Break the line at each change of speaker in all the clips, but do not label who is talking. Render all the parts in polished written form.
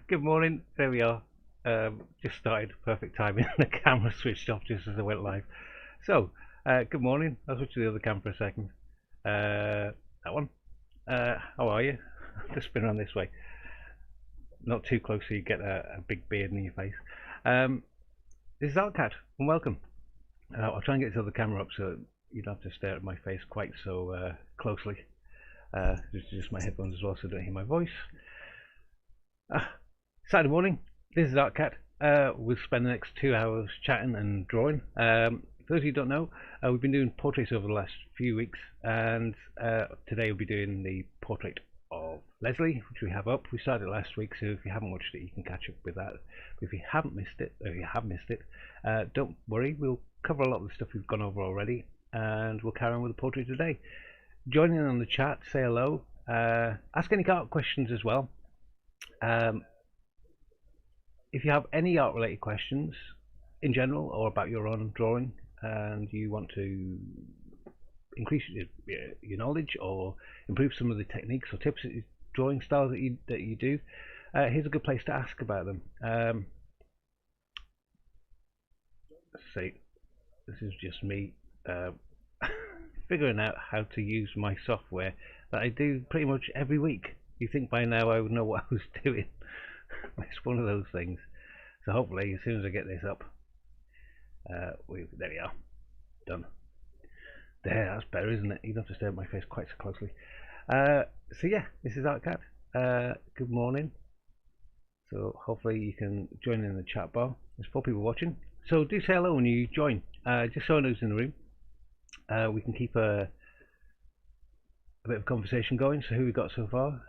Good morning. There we are. Just started. Perfect timing. The camera switched off just as I went live. So, good morning. I'll switch to the other camera for a second. That one. How are you? Just spin around this way. Not too close so you get a big beard in your face. This is Altcat, and welcome. I'll try and get this other camera up so you don't have to stare at my face quite so closely. This is just my headphones as well, so don't hear my voice. Saturday morning, this is Artcat. We'll spend the next 2 hours chatting and drawing. For those of you who don't know, we've been doing portraits over the last few weeks, and today we'll be doing the portrait of Leslie, which we have up. We started last week, so if you haven't watched it, you can catch up with that. But if you haven't missed it, or if you have missed it, don't worry, we'll cover a lot of the stuff we've gone over already, and we'll carry on with the portrait today. Join in on the chat, say hello, ask any art questions as well. If you have any art related questions in general or about your own drawing and you want to increase your knowledge or improve some of the techniques or tips, drawing styles that you do, here's a good place to ask about them. Let's see, this is just me figuring out how to use my software that I do pretty much every week. You think by now I would know what I was doing. It's one of those things. So hopefully as soon as I get this up, there we are, done. There, that's better, isn't it? You don't have to stare at my face quite so closely. So yeah, this is Artcat. Good morning. So hopefully you can join in the chat bar. There's 4 people watching. So do say hello when you join. Just so I know who's in the room. We can keep a bit of conversation going. So who we got so far?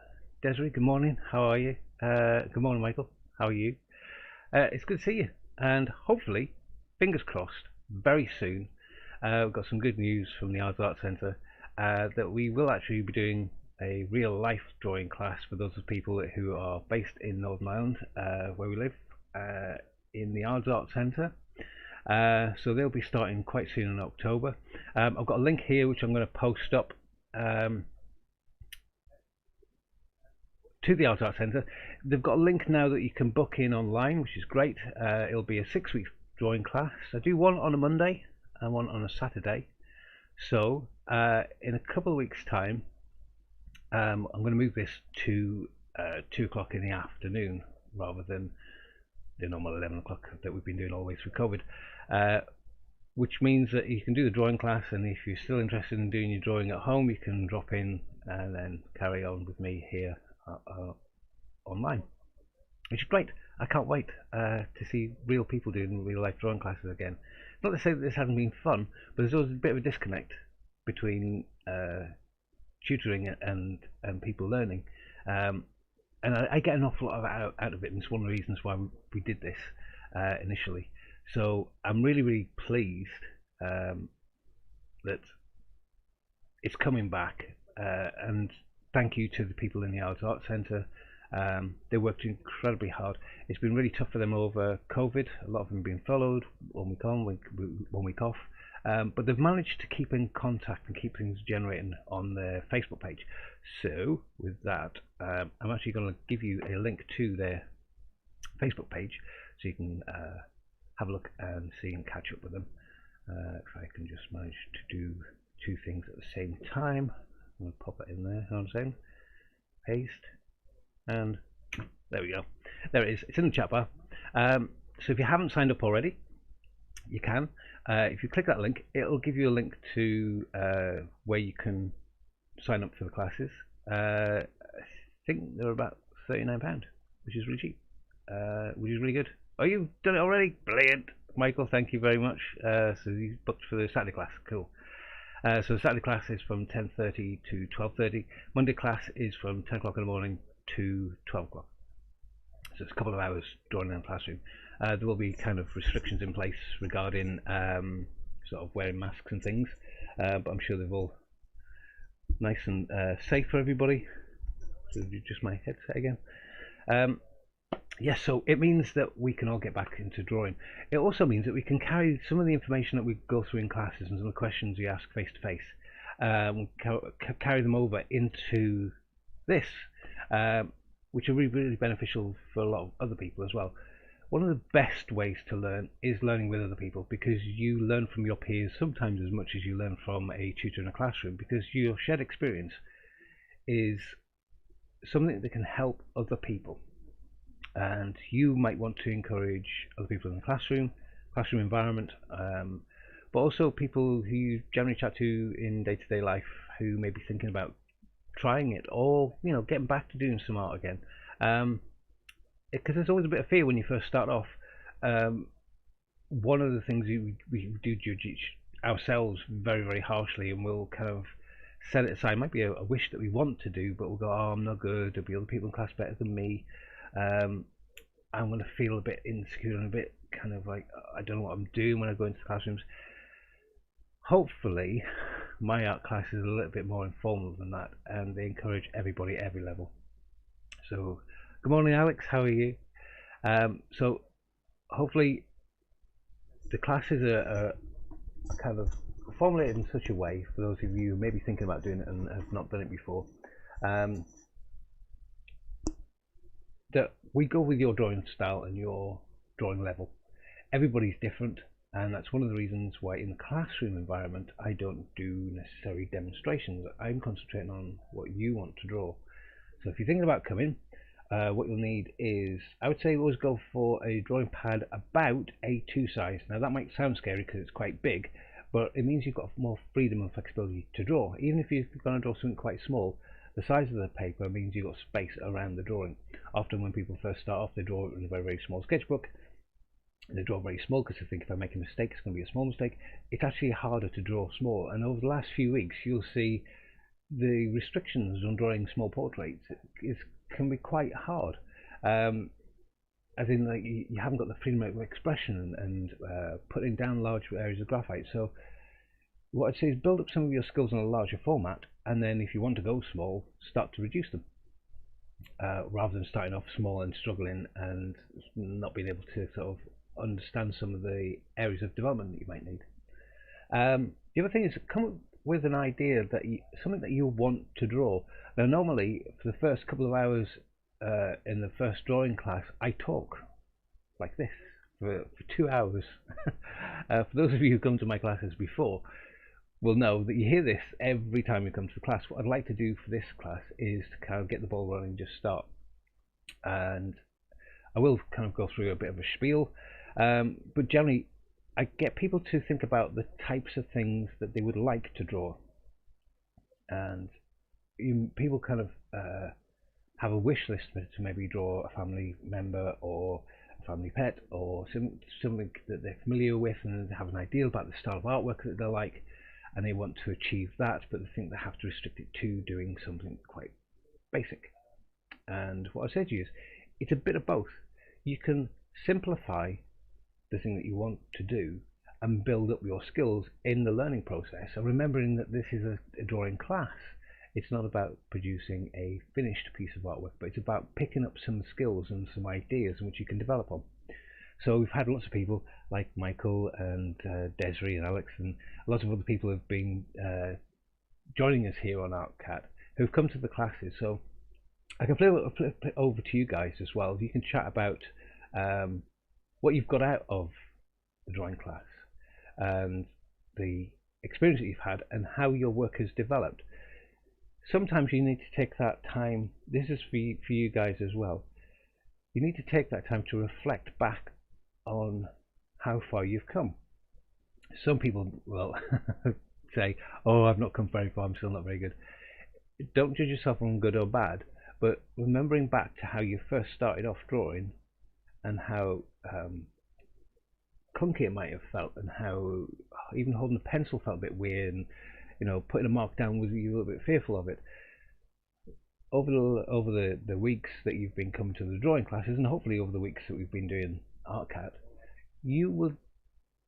Desiree, good morning. How are you? Good morning, Michael. How are you? It's good to see you. And hopefully, fingers crossed, very soon, we've got some good news from the Art Centre that we will actually be doing a real life drawing class for those people who are based in Northern Ireland, where we live, in the Art Centre. So they'll be starting quite soon in October. I've got a link here which I'm going to post up to the Art Centre. They've got a link now that you can book in online, which is great. It'll be a 6-week drawing class. I do one on a Monday and one on a Saturday. So in a couple of weeks' time, I'm going to move this to 2 o'clock in the afternoon rather than the normal 11 o'clock that we've been doing all the way through COVID. Which means that you can do the drawing class, and if you're still interested in doing your drawing at home, you can drop in and then carry on with me here online, which is great. I can't wait to see real people doing real life drawing classes again. Not to say that this hasn't been fun, but there's always a bit of a disconnect between tutoring and people learning, and I get an awful lot out of it, and it's one of the reasons why we did this initially. So I'm really pleased that it's coming back, and thank you to the people in the Art Centre. They worked incredibly hard. It's been really tough for them over COVID. A lot of them have been furloughed, 1 week on, 1 week off. But they've managed to keep in contact and keep things generating on their Facebook page. So with that, I'm actually going to give you a link to their Facebook page so you can have a look and see and catch up with them. If I can just manage to do 2 things at the same time. I'm going to pop it in there, you know what I'm saying? Paste, and there we go. There it is. It's in the chat bar. So if you haven't signed up already, you can. If you click that link, it'll give you a link to where you can sign up for the classes. I think they're about £39, which is really cheap, which is really good. Oh, you've done it already? Brilliant, Michael. Thank you very much. So you booked for the Saturday class. Cool. So the Saturday class is from 10:30 to 12:30. Monday class is from 10 o'clock in the morning to 12 o'clock. So it's a couple of hours drawing in the classroom. There will be kind of restrictions in place regarding sort of wearing masks and things, but I'm sure they're all nice and safe for everybody. So just my headset again. Yes, so it means that we can all get back into drawing. It also means that we can carry some of the information that we go through in classes and some of the questions we ask face to face, carry them over into this. which are really beneficial for a lot of other people as well. One of the best ways to learn is learning with other people, because you learn from your peers sometimes as much as you learn from a tutor in a classroom, because your shared experience is something that can help other people. And you might want to encourage other people in the classroom environment, but also people who you generally chat to in day-to-day life who may be thinking about trying it, or getting back to doing some art again. Because there's always a bit of fear when you first start off. Um, One of the things we do judge ourselves very harshly, and we'll kind of set it aside. It might be a wish that we want to do, but we'll go, oh, I'm not good. There'll be other people in class better than me. Um, I'm going to feel a bit insecure and a bit kind of like I don't know what I'm doing when I go into the classrooms. Hopefully, my art class is a little bit more informal than that, and they encourage everybody at every level. So, good morning, Alex. How are you? So, hopefully, the classes are kind of formulated in such a way for those of you who may be thinking about doing it and have not done it before, um, that we go with your drawing style and your drawing level. Everybody's different, and that's one of the reasons why in the classroom environment I don't do necessary demonstrations. I'm concentrating on what you want to draw. So if you're thinking about coming, what you'll need is, I would say always go for a drawing pad about A2 size. Now that might sound scary because it's quite big, but it means you've got more freedom and flexibility to draw. Even if you're going to draw something quite small, the size of the paper means you've got space around the drawing. Often when people first start off, they draw in a very small sketchbook. They draw very small because they think if I make a mistake, it's going to be a small mistake. It's actually harder to draw small, and over the last few weeks, you'll see the restrictions on drawing small portraits can be quite hard. As in, like, you haven't got the freedom of expression and putting down large areas of graphite. So what I'd say is build up some of your skills in a larger format, and then if you want to go small, start to reduce them, rather than starting off small and struggling and not being able to sort of understand some of the areas of development that you might need. The other thing is come up with an idea that something that you want to draw. Now, normally for the first couple of hours in the first drawing class, I talk like this for 2 hours. For those of you who come to my classes before, will know that you hear this every time you come to the class. What I'd like to do for this class is to kind of get the ball rolling and just start. And I will kind of go through a bit of a spiel, but generally I get people to think about the types of things that they would like to draw, and people kind of have a wish list to maybe draw a family member or a family pet or something that they're familiar with, and they have an idea about the style of artwork that they like, and they want to achieve that, but they think they have to restrict it to doing something quite basic. And what I say to you is, it's a bit of both. You can simplify the thing that you want to do and build up your skills in the learning process. So remembering that this is a drawing class, it's not about producing a finished piece of artwork, but it's about picking up some skills and some ideas in which you can develop on. So we've had lots of people like Michael and Desiree and Alex, and a lot of other people have been joining us here on ArtCat who've come to the classes. So I can flip it over to you guys as well. You can chat about what you've got out of the drawing class and the experience that you've had and how your work has developed. Sometimes you need to take that time. This is for you guys as well. You need to take that time to reflect back on how far you've come. Some people will say, oh, I've not come very far, I'm still not very good. Don't judge yourself on good or bad, but remembering back to how you first started off drawing and how clunky it might have felt, and how even holding a pencil felt a bit weird, and putting a mark down was you a little bit fearful of it. Over the weeks that you've been coming to the drawing classes, and hopefully over the weeks that we've been doing ArtCat, you will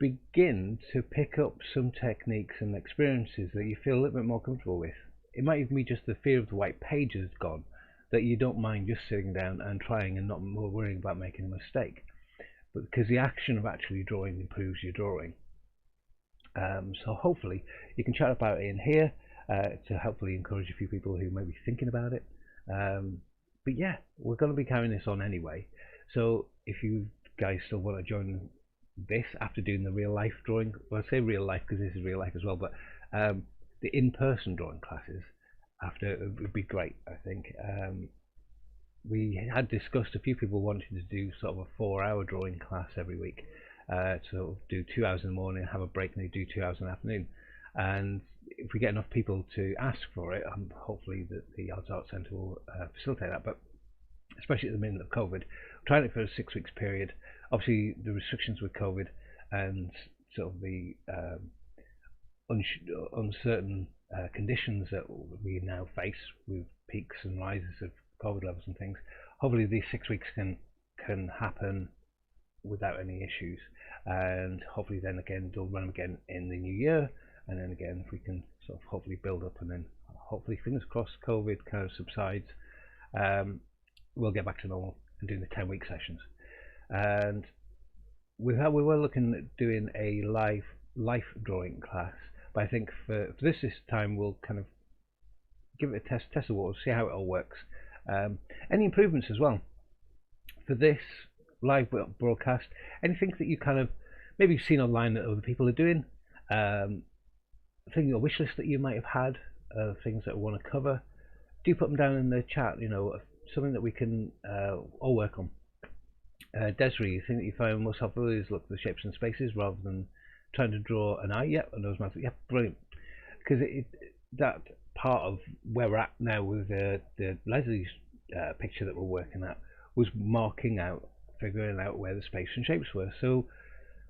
begin to pick up some techniques and experiences that you feel a little bit more comfortable with. It might even be just the fear of the white page has gone, that you don't mind just sitting down and trying and not more worrying about making a mistake, but because the action of actually drawing improves your drawing. So hopefully you can chat about it in here to hopefully encourage a few people who may be thinking about it. But yeah, we're going to be carrying this on anyway. So if you guys still want to join this after doing the real life drawing, well, I say real life because this is real life as well, but the in-person drawing classes after, it would be great, I think. We had discussed a few people wanting to do sort of a 4-hour drawing class every week. So do 2 hours in the morning, have a break, and they do 2 hours in the afternoon. And if we get enough people to ask for it, hopefully the Arts Centre will facilitate that. But especially at the minute of COVID, we're trying it for a 6 weeks period. Obviously, the restrictions with COVID and sort of the uncertain conditions that we now face with peaks and rises of COVID levels and things. Hopefully, these 6 weeks can happen without any issues, and hopefully then again they'll run again in the new year, and then again if we can sort of hopefully build up, and then hopefully fingers crossed COVID kind of subsides, we'll get back to normal and doing the 10-week sessions. And we were looking at doing a life drawing class, but I think for this time we'll kind of give it a test the waters, see how it all works. Any improvements as well for this live broadcast, anything that you kind of maybe seen online that other people are doing, thing, your wish list that you might have had, things that we want to cover, do put them down in the chat, something that we can all work on. Desiree, the thing that you find most helpful is look at the shapes and spaces rather than trying to draw an eye. Yep, and those mouths. Yep, brilliant. Because that part of where we're at now with the Leslie's picture that we're working at was marking out, figuring out where the space and shapes were. So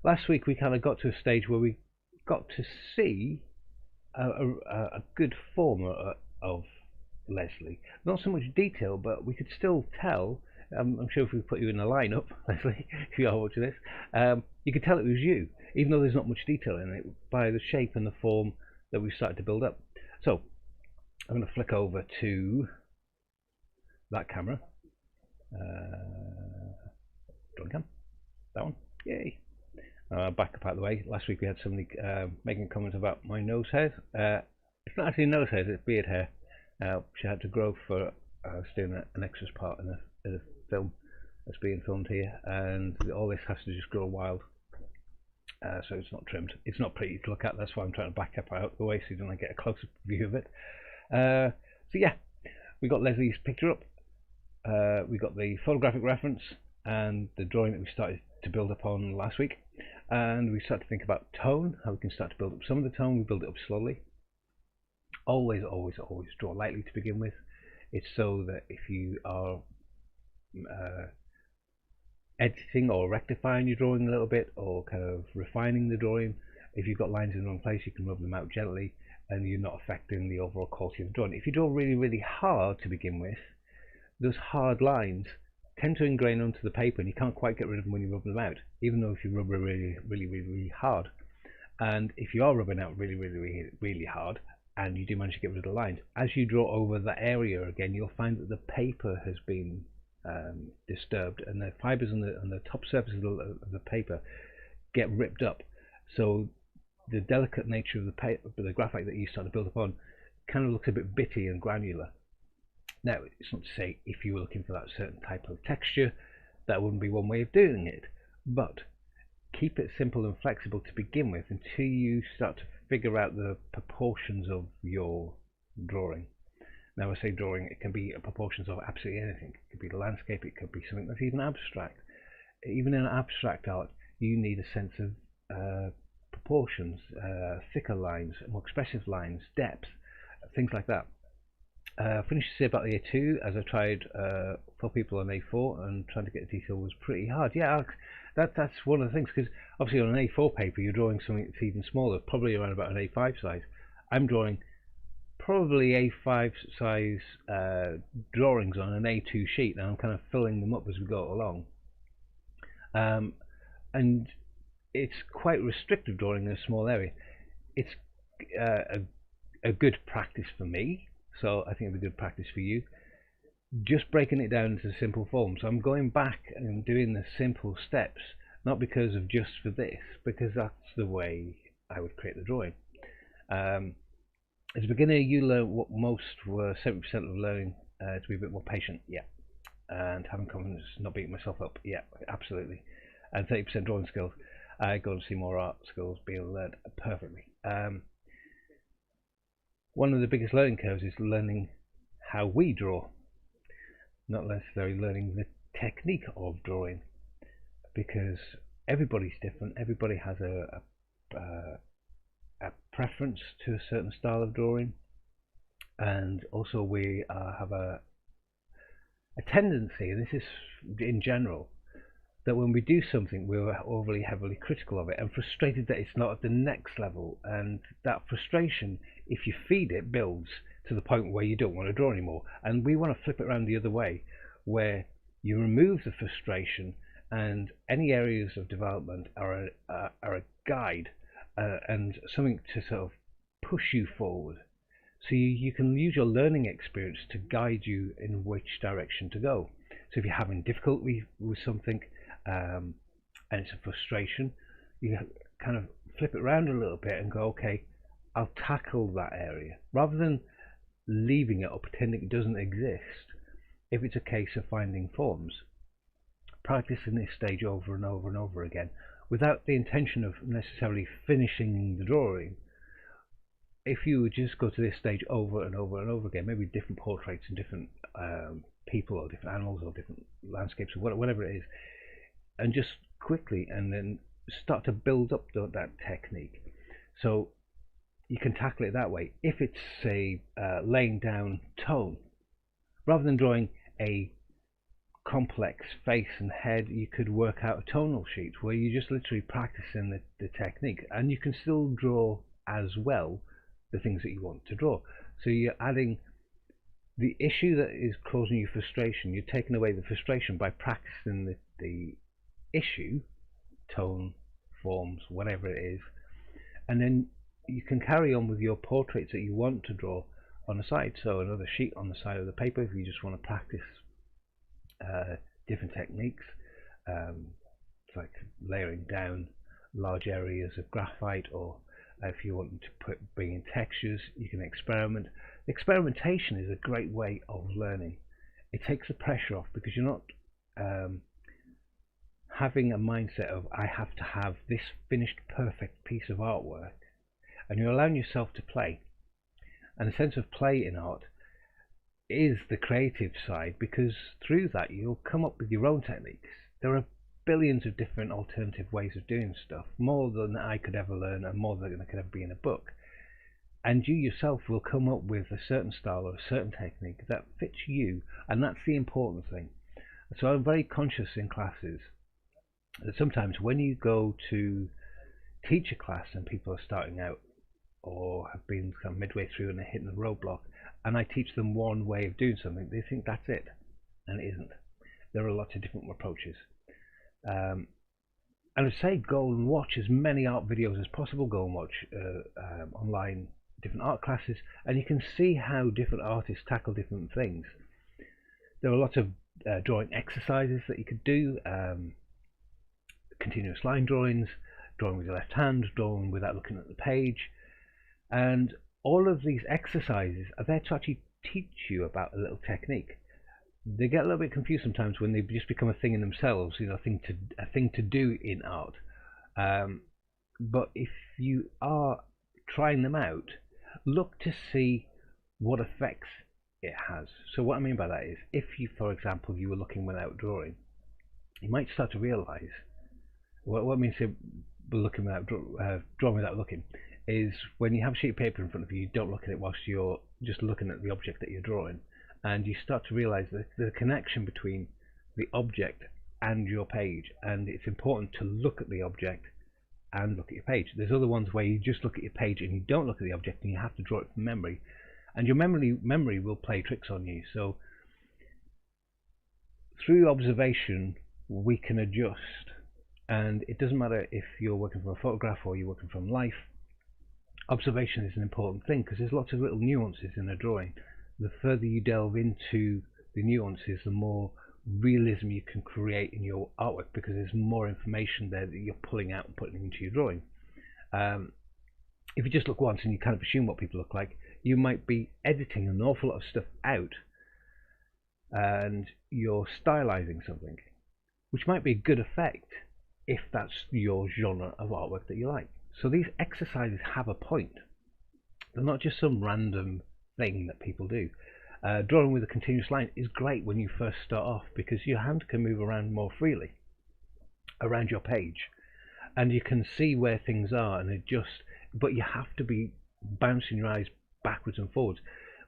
last week we kind of got to a stage where we got to see a good form of Leslie. Not so much detail, but we could still tell. I'm sure if we put you in a lineup, Leslie, if you are watching this, you could tell it was you, even though there's not much detail in it, by the shape and the form that we started to build up. So I'm going to flick over to that camera. Drawing cam, that one, yay. Back up out of the way. Last week we had somebody making comments about my nose hairs. It's not actually nose hairs, it's beard hair. She had to grow for doing an extras part in a film that's being filmed here, and all this has to just grow wild. So it's not trimmed. It's not pretty to look at. That's why I'm trying to back up out of the way so you don't get a closer view of it. So yeah, we got Leslie's picture up. We got the photographic reference and the drawing that we started to build up on last week, and we started to think about tone, how we can start to build up some of the tone. We build it up slowly. Always draw lightly to begin with. It's so that if you are editing or rectifying your drawing a little bit, or kind of refining the drawing, if you've got lines in the wrong place, you can rub them out gently and you're not affecting the overall quality of the drawing. If you draw really hard to begin with, those hard lines tend to ingrain onto the paper and you can't quite get rid of them when you rub them out, even though if you rub really hard. And if you are rubbing out really hard and you do manage to get rid of the lines, as you draw over that area again, you'll find that the paper has been disturbed, and the fibers on the top surface of the paper get ripped up. So the delicate nature of the paper, the graphite that you start to build upon, kind of looks a bit bitty and granular. Now, it's not to say if you were looking for that certain type of texture, that wouldn't be one way of doing it, but keep it simple and flexible to begin with until you start to figure out the proportions of your drawing. Now, I say drawing, it can be proportions of absolutely anything. It could be the landscape, it could be something that's even abstract. Even in abstract art, you need a sense of proportions, thicker lines, more expressive lines, depth, things like that. Finished to say about the A2, as I tried for people on A4, and trying to get the detail was pretty hard. Yeah, Alex, that's one of the things, because obviously on an A4 paper you're drawing something that's even smaller, probably around about an A5 size. I'm drawing probably A5 size drawings on an A2 sheet, and I'm kind of filling them up as we go along. And it's quite restrictive drawing in a small area. It's a good practice for me, so I think it'll be good practice for you. Just breaking it down into simple form. So I'm going back and doing the simple steps, not because of just for this, because that's the way I would create the drawing. As a beginner, you learn what most were 70% of learning, to be a bit more patient. Yeah, and having confidence, not beating myself up. Yeah, absolutely. And 30% drawing skills. I go to see more art skills being learned perfectly. One of the biggest learning curves is learning how we draw, not necessarily learning the technique of drawing, because everybody's different. Everybody has a preference to a certain style of drawing, and also we have a tendency, and this is in general, that when we do something we're overly heavily critical of it and frustrated that it's not at the next level, and that frustration, if you feed it, builds to the point where you don't want to draw anymore. And we want to flip it around the other way, where you remove the frustration and any areas of development are a guide and something to sort of push you forward, so you can use your learning experience to guide you in which direction to go. So if you're having difficulty with something and it's a frustration, you kind of flip it around a little bit and go, okay, I'll tackle that area, rather than leaving it or pretending it doesn't exist. If it's a case of finding forms, practicing this stage over and over and over again without the intention of necessarily finishing the drawing. If you would just go to this stage over and over and over again, maybe different portraits and different people or different animals or different landscapes or whatever it is, and just quickly, and then start to build up that technique, so you can tackle it that way. If it's, say, laying down tone, rather than drawing a complex face and head, you could work out a tonal sheet where you just literally practicing the technique, and you can still draw as well the things that you want to draw. So you're adding the issue that is causing you frustration, you're taking away the frustration by practicing the issue, tone, forms, whatever it is, and then you can carry on with your portraits that you want to draw on the side. So another sheet on the side of the paper if you just want to practice different techniques, like layering down large areas of graphite, or if you want to bring in textures, you can experiment. Experimentation is a great way of learning. It takes the pressure off, because you're not having a mindset of I have to have this finished perfect piece of artwork, and you're allowing yourself to play. And the sense of play in art is the creative side, because through that you'll come up with your own techniques. There are billions of different alternative ways of doing stuff, more than I could ever learn and more than could ever be in a book, and you yourself will come up with a certain style or a certain technique that fits you, and that's the important thing. So I'm very conscious in classes that sometimes when you go to teach a class and people are starting out or have been kind of midway through and they're hitting the roadblock, and I teach them one way of doing something, they think that's it, and it isn't. There are lots of different approaches. And I say go and watch as many art videos as possible. Go and watch online different art classes, and you can see how different artists tackle different things. There are lots of drawing exercises that you could do, continuous line drawings, drawing with your left hand, drawing without looking at the page, and all of these exercises are there to actually teach you about a little technique. They get a little bit confused sometimes when they just become a thing in themselves, you know, a thing to do in art. But if you are trying them out, look to see what effects it has. So what I mean by that is, if you, for example, you were looking without drawing, you might start to realize what I mean to looking without drawing without looking is when you have a sheet of paper in front of you, you don't look at it whilst you're just looking at the object that you're drawing, and you start to realize the connection between the object and your page, and it's important to look at the object and look at your page. There's other ones where you just look at your page and you don't look at the object, and you have to draw it from memory, and your memory will play tricks on you. So through observation we can adjust, and it doesn't matter if you're working from a photograph or you're working from life. Observation is an important thing, because there's lots of little nuances in a drawing. The further you delve into the nuances, the more realism you can create in your artwork, because there's more information there that you're pulling out and putting into your drawing. If you just look once and you kind of assume what people look like, you might be editing an awful lot of stuff out and you're stylizing something, which might be a good effect if that's your genre of artwork that you like. So these exercises have a point. They're not just some random thing that people do. Drawing with a continuous line is great when you first start off because your hand can move around more freely around your page and you can see where things are and adjust, but you have to be bouncing your eyes backwards and forwards.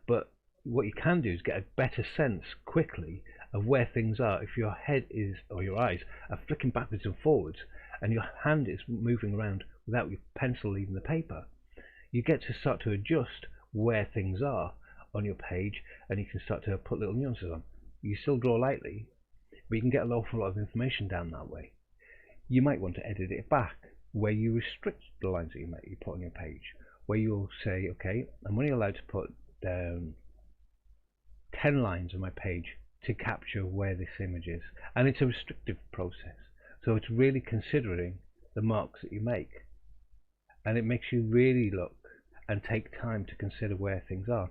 But what you can do is get a better sense quickly of where things are if your head is, or your eyes are flicking backwards and forwards and your hand is moving around without your pencil leaving the paper. You get to start to adjust where things are on your page and you can start to put little nuances on. You still draw lightly, but you can get an awful lot of information down that way. You might want to edit it back where you restrict the lines that you put on your page, where you'll say, okay, I'm only allowed to put down 10 lines on my page to capture where this image is. And it's a restrictive process. So it's really considering the marks that you make. And it makes you really look and take time to consider where things are.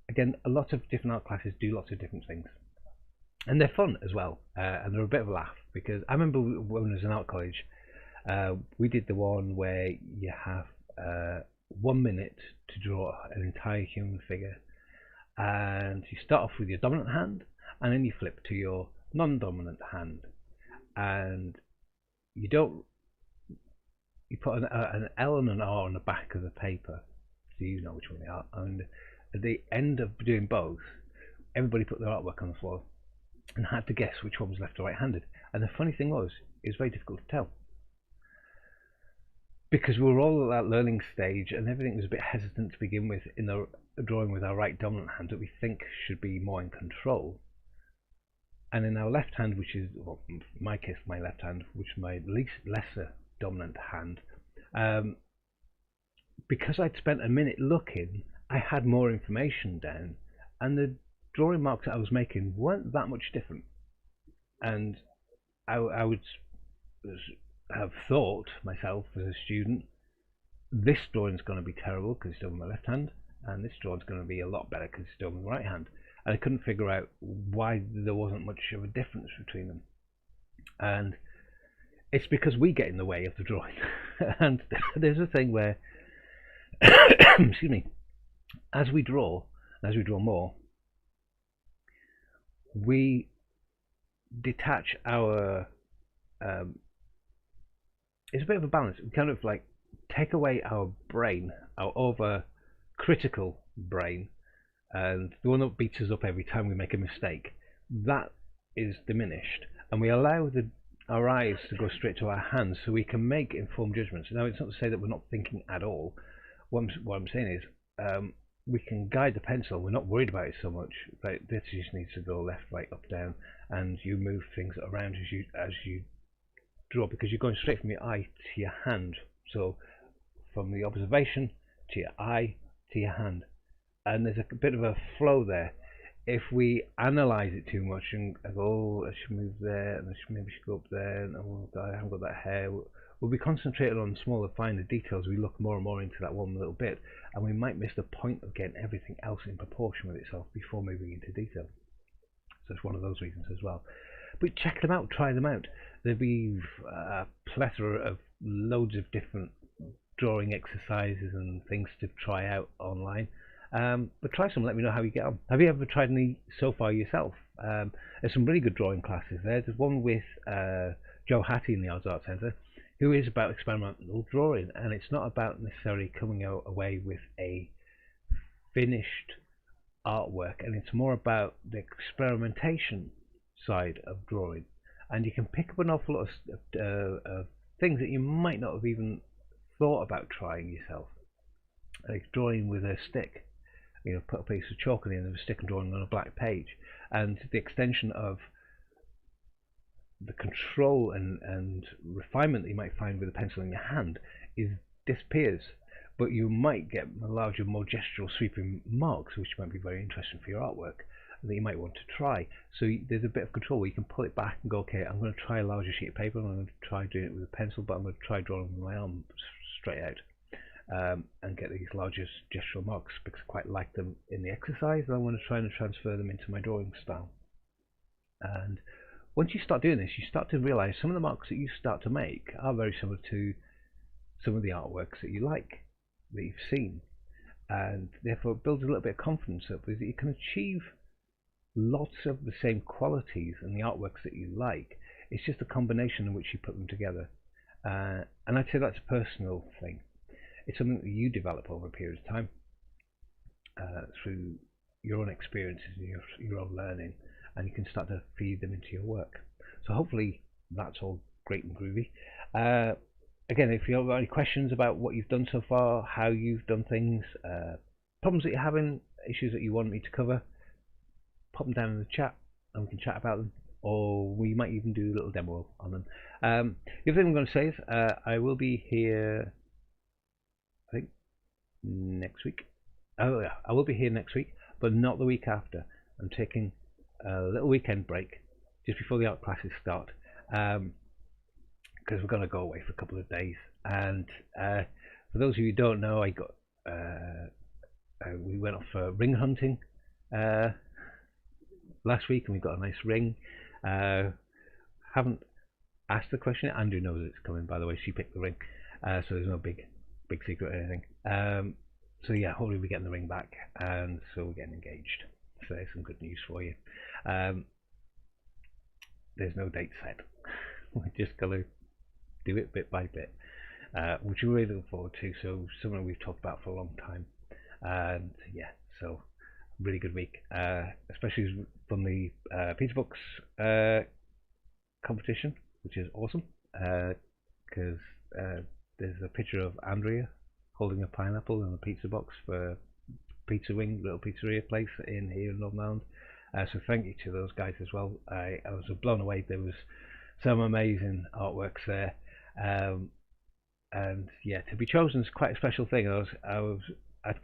Again, a lot of different art classes do lots of different things. And they're fun as well. And they're a bit of a laugh because I remember when I was in art college, we did the one where you have 1 minute to draw an entire human figure. And you start off with your dominant hand and then you flip to your non-dominant hand. And you put an L and an R on the back of the paper so you know which one they are. And at the end of doing both, everybody put their artwork on the floor and had to guess which one was left or right-handed. And the funny thing was, it was very difficult to tell because we were all at that learning stage and everything was a bit hesitant to begin with in the drawing with our right dominant hand that we think should be more in control. And in our left hand, which is, well, in my case, my left hand, which is my lesser dominant hand, because I'd spent a minute looking, I had more information down, and the drawing marks that I was making weren't that much different. And I would have thought myself as a student, this drawing's going to be terrible because it's done with my left hand, and this drawing's going to be a lot better because it's done with my right hand. And I couldn't figure out why there wasn't much of a difference between them. And it's because we get in the way of the drawing. And there's a thing where, excuse me, as we draw more, we detach our it's a bit of a balance. We kind of like take away our brain, our over critical brain, and the one that beats us up every time we make a mistake. That is diminished, and we allow our eyes to go straight to our hands so we can make informed judgments. Now, it's not to say that we're not thinking at all. What I'm saying is we can guide the pencil. We're not worried about it so much. Like, this just needs to go left, right, up, down, and you move things around as you draw because you're going straight from your eye to your hand. So from the observation to your eye to your hand, and there's a bit of a flow there. If we analyze it too much and go, oh, I should move there, and maybe should go up there, and oh, I haven't got that hair, we'll be concentrated on smaller, finer details. We look more and more into that one little bit, and we might miss the point of getting everything else in proportion with itself before moving into detail. So it's one of those reasons as well. But check them out, try them out. There'll be a plethora of loads of different drawing exercises and things to try out online. But try some, let me know how you get on. Have you ever tried any so far yourself? There's some really good drawing classes there. There's one with Joe Hattie in the Art Centre, who is about experimental drawing, and it's not about necessarily coming away with a finished artwork, and it's more about the experimentation side of drawing. And you can pick up an awful lot of things that you might not have even thought about trying yourself, like drawing with a stick. You know, put a piece of chalk in the end of a stick and drawing on a black page, and the extension of the control and refinement that you might find with a pencil in your hand disappears, but you might get larger, more gestural, sweeping marks, which might be very interesting for your artwork that you might want to try. So there's a bit of control where you can pull it back and go, okay, I'm going to try a larger sheet of paper, and I'm going to try doing it with a pencil, but I'm going to try drawing with my arm straight out. And get these larger gestural marks because I quite like them in the exercise, and I want to try and transfer them into my drawing style. And once you start doing this, you start to realize some of the marks that you start to make are very similar to some of the artworks that you like, that you've seen. And therefore it builds a little bit of confidence up that you can achieve lots of the same qualities in the artworks that you like. It's just a combination in which you put them together. And I'd say that's a personal thing. It's something that you develop over a period of time through your own experiences and your own learning, and you can start to feed them into your work. So hopefully that's all great and groovy. Again, if you have any questions about what you've done so far, how you've done things, problems that you're having, issues that you want me to cover, pop them down in the chat and we can chat about them, or we might even do a little demo on them. The other thing I'm going to say is I will be here, I think, next week. Oh yeah, I will be here next week, but not the week after. I'm taking a little weekend break just before the art classes start, because we're going to go away for a couple of days. And for those of you who don't know, we went off ring hunting last week, and we got a nice ring. Haven't asked the question. Andrew knows it's coming, by the way. She picked the ring, so there's no big secret or anything. So yeah, hopefully we're getting the ring back, and so we're getting engaged. So there's some good news for you. There's no date set. We're just gonna do it bit by bit, which we really look forward to. So something we've talked about for a long time, and yeah, so really good week, especially from the pizza box competition, which is awesome, because there's a picture of Andrea holding a pineapple in a pizza box for Pizza Wing, little pizzeria place in here in Northern Ireland. So thank you to those guys as well. I was blown away. There was some amazing artworks there, and yeah, to be chosen is quite a special thing. I'd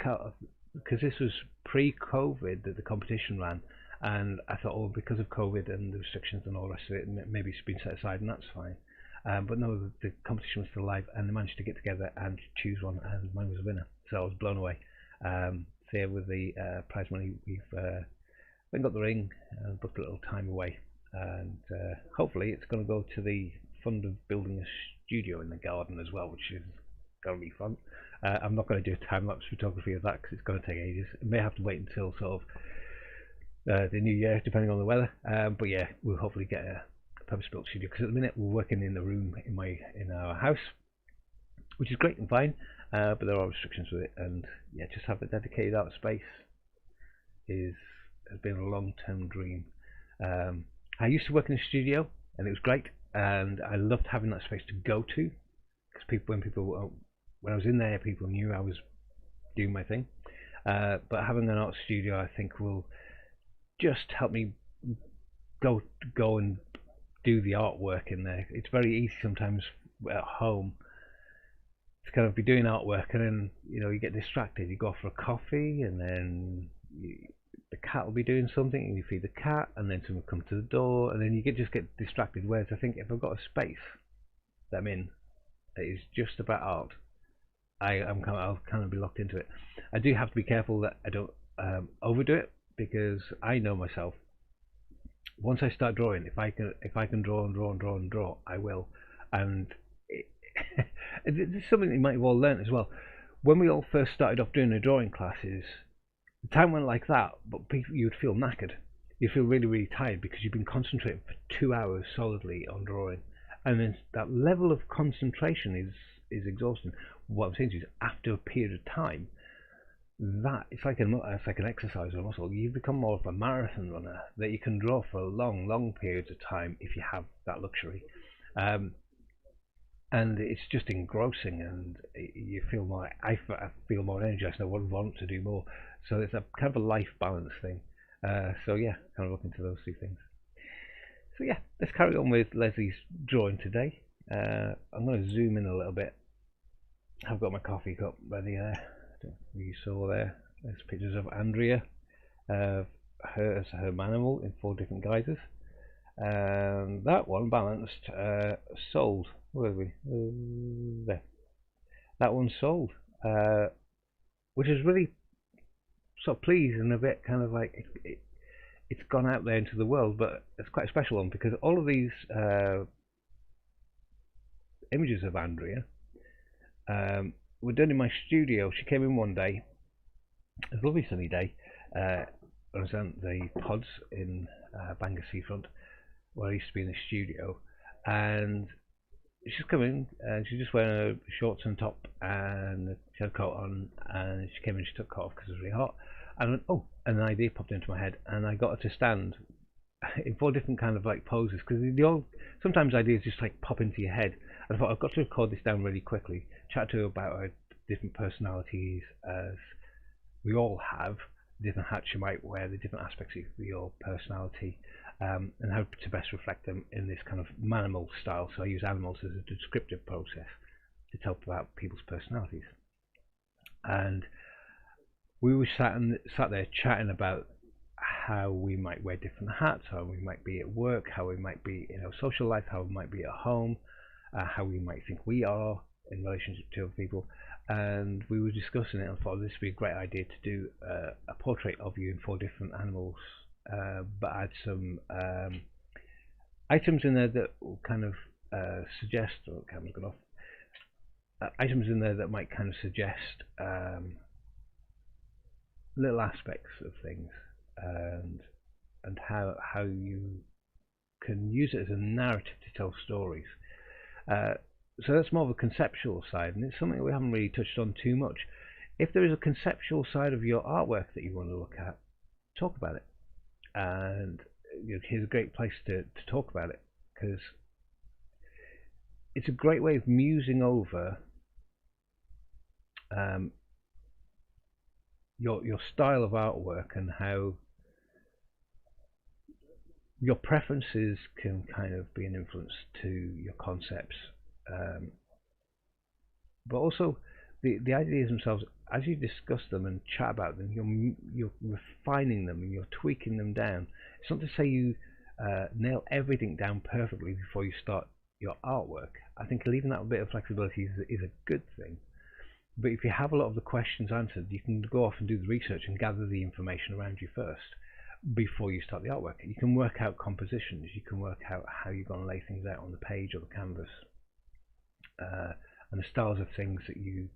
because this was pre-COVID that the competition ran, and I thought, oh, because of COVID and the restrictions and all the rest of it, maybe it's been set aside, and that's fine. But no, the competition was still alive, and they managed to get together and choose one, and mine was a winner. So I was blown away. So yeah, with the prize money, we've then got the ring and booked a little time away, and hopefully it's going to go to the fund of building a studio in the garden as well, which is going to be fun. I'm not going to do a time-lapse photography of that because it's going to take ages. I may have to wait until sort of the new year, depending on the weather. But yeah, we'll hopefully get a purpose-built studio, because at the minute we're working in the room in our house, which is great and fine, but there are restrictions with it, and yeah, just have a dedicated art space has been a long-term dream. I used to work in a studio, and it was great, and I loved having that space to go to, because when I was in there, people knew I was doing my thing. But having an art studio, I think, will just help me go and do the artwork in there. It's very easy sometimes at home to kind of be doing artwork, and then you get distracted. You go off for a coffee, and then the cat will be doing something, and you feed the cat, and then someone will come to the door, and then you just get distracted. Whereas I think if I've got a space that I'm in that is just about art, I'll kind of be locked into it. I do have to be careful that I don't overdo it, because I know myself. Once I start drawing, if I can draw and draw and draw and draw, I will. And it's something that you might have all learned as well. When we all first started off doing the drawing classes, the time went like that, but you'd feel knackered. You feel really, really tired because you've been concentrating for 2 hours solidly on drawing, and then that level of concentration is exhausting. What I'm saying is, after a period of time, that it's like an exercise or a muscle. You become more of a marathon runner, that you can draw for long periods of time if you have that luxury, and it's just engrossing, and you feel more. I feel more energized, and I would want to do more. So it's a kind of a life balance thing. So yeah, kind of looking to those two things. So yeah, let's carry on with Leslie's drawing today. I'm going to zoom in a little bit. I've got my coffee cup ready there. You saw there's pictures of Andrea, her as her manimal in 4 different guises. That one balanced, sold. Where are we? There. That one sold, which is really sort of pleased, and a bit kind of like it's gone out there into the world, but it's quite a special one because all of these images of Andrea were done in my studio. She came in one day, it was a lovely sunny day. I was at the pods in Bangor Seafront, where I used to be in the studio, and she's come in and she just wearing a shorts and top, and she had a coat on, and she came in, she took a coat off because it was really hot. And I went, oh, and an idea popped into my head, and I got her to stand in 4 different kind of like poses, because sometimes ideas just like pop into your head. And I thought, I've got to record this down really quickly, chat to her about her different personalities, as we all have different hats you might wear, the different aspects of your personality, and how to best reflect them in this kind of manimal style. So I use animals as a descriptive process to tell about people's personalities. And we were sat there chatting about how we might wear different hats, how we might be at work, how we might be in our social life, how we might be at home, how we might think we are in relationship to other people. And we were discussing it and thought this would be a great idea to do a portrait of you in 4 different animals, but add some items in there that will kind of suggest, or camera's gone off, items in there that might kind of suggest little aspects of things, and how you can use it as a narrative to tell stories. So that's more of a conceptual side, and it's something we haven't really touched on too much. If there is a conceptual side of your artwork that you want to look at, talk about it. And here's a great place to talk about it, because it's a great way of musing over your style of artwork, and how your preferences can kind of be an influence to your concepts, but also the ideas themselves. As you discuss them and chat about them, you're refining them and you're tweaking them down. It's not to say you nail everything down perfectly before you start your artwork. I think leaving that bit of flexibility is a good thing. But if you have a lot of the questions answered, you can go off and do the research and gather the information around you first before you start the artwork. You can work out compositions, you can work out how you're going to lay things out on the page or the canvas, and the styles of things that you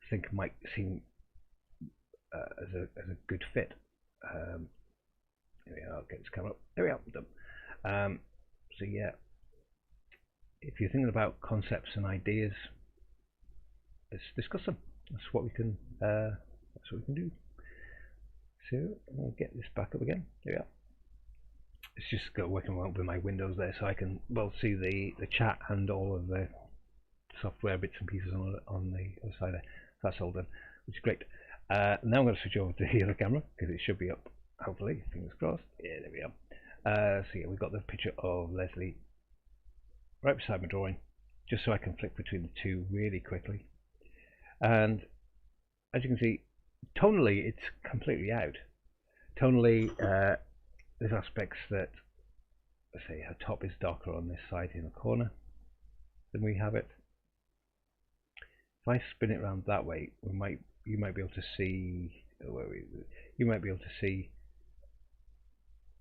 think might seem as a good fit. Here we are, I'll get this camera up. There we are, done. So yeah, if you're thinking about concepts and ideas, let's discuss them. That's what we can do. So I'll get this back up again. There we are. It's just got working well with my windows there, so I can see the chat and all of the software bits and pieces on the other side there. So that's all done, which is great. Now I'm going to switch over to the other camera, because it should be up, hopefully, fingers crossed. Yeah, there we are. So yeah, we've got the picture of Leslie right beside my drawing, just so I can flick between the two really quickly. And as you can see, tonally it's completely out. Tonally, there's aspects that, let's say, her top is darker on this side in the corner than we have it. If I spin it around that way, you might be able to see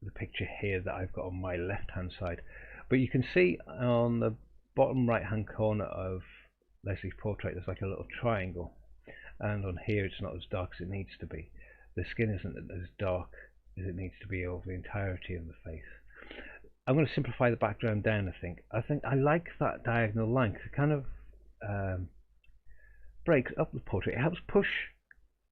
the picture here that I've got on my left hand side. But you can see on the bottom right hand corner of Leslie's portrait there's like a little triangle, and on here it's not as dark as it needs to be. The skin isn't as dark as it needs to be over the entirety of the face. I'm going to simplify the background down. I think I like that diagonal line, because it kind of breaks up the portrait. It helps push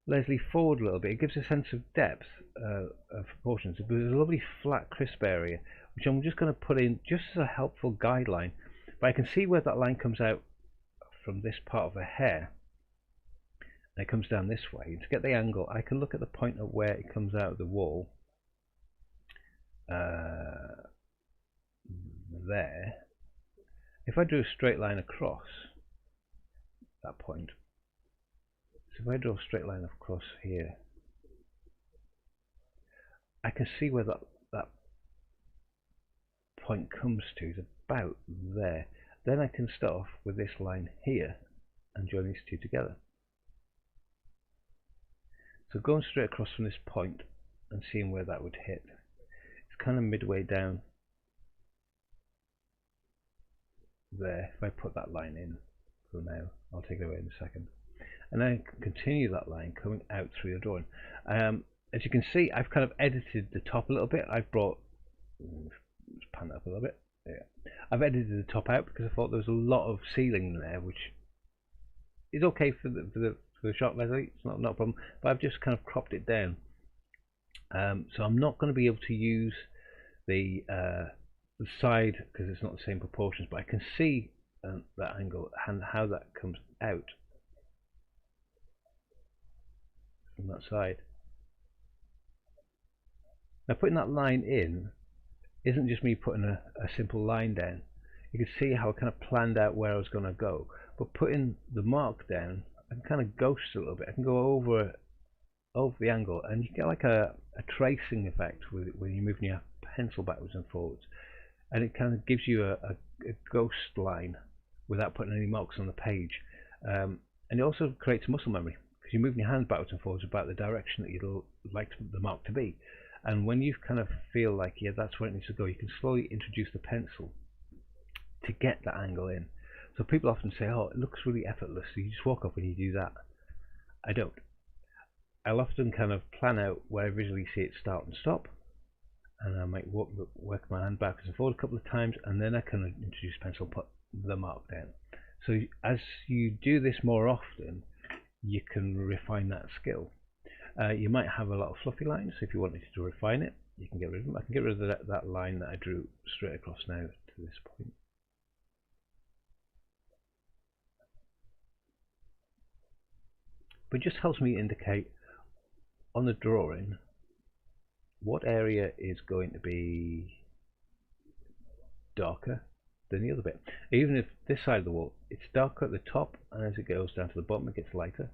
Leslie forward a little bit. It gives a sense of depth, of proportions. But there's a lovely flat crisp area which I'm just going to put in just as a helpful guideline. But I can see where that line comes out from this part of the hair, and it comes down this way. And to get the angle, I can look at the point of where it comes out of the wall there. If I drew a straight line across that point, so if I draw a straight line across here, I can see where that point comes to. Is about there. Then I can start off with this line here and join these two together. So going straight across from this point, and seeing where that would hit. It's kind of midway down there. If I put that line in for now, I'll take it away in a second. And then I can continue that line coming out through the drawing. As you can see, I've kind of edited the top a little bit. I've brought, let's pan it up a little bit. Yeah. I've edited the top out because I thought there was a lot of ceiling in there, which is okay for the shot, Leslie. It's not a problem. But I've just kind of cropped it down. So I'm not going to be able to use the side because it's not the same proportions, but I can see that angle and how that comes out from that side. Now putting that line in isn't just me putting a simple line down. You can see how I kind of planned out where I was going to go, but putting the mark down, I can kind of ghost a little bit. I can go over the angle, and you get like a tracing effect when you're moving your pencil backwards and forwards, and it kind of gives you a ghost line without putting any marks on the page. And it also creates muscle memory because you're moving your hand backwards and forwards about the direction that you'd like the mark to be. And when you kind of feel like, yeah, that's where it needs to go, you can slowly introduce the pencil to get that angle in. So people often say, oh, it looks really effortless, so you just walk up and you do that. I don't. I'll often kind of plan out where I visually see it start and stop, and I might work my hand backwards and forward a couple of times, and then I can introduce pencil, put the mark down. So as you do this more often, you can refine that skill. You might have a lot of fluffy lines, so if you wanted to refine it, you can get rid of them. I can get rid of that line that I drew straight across now to this point. But it just helps me indicate on the drawing what area is going to be darker than the other bit. Even if this side of the wall, it's darker at the top, and as it goes down to the bottom, it gets lighter.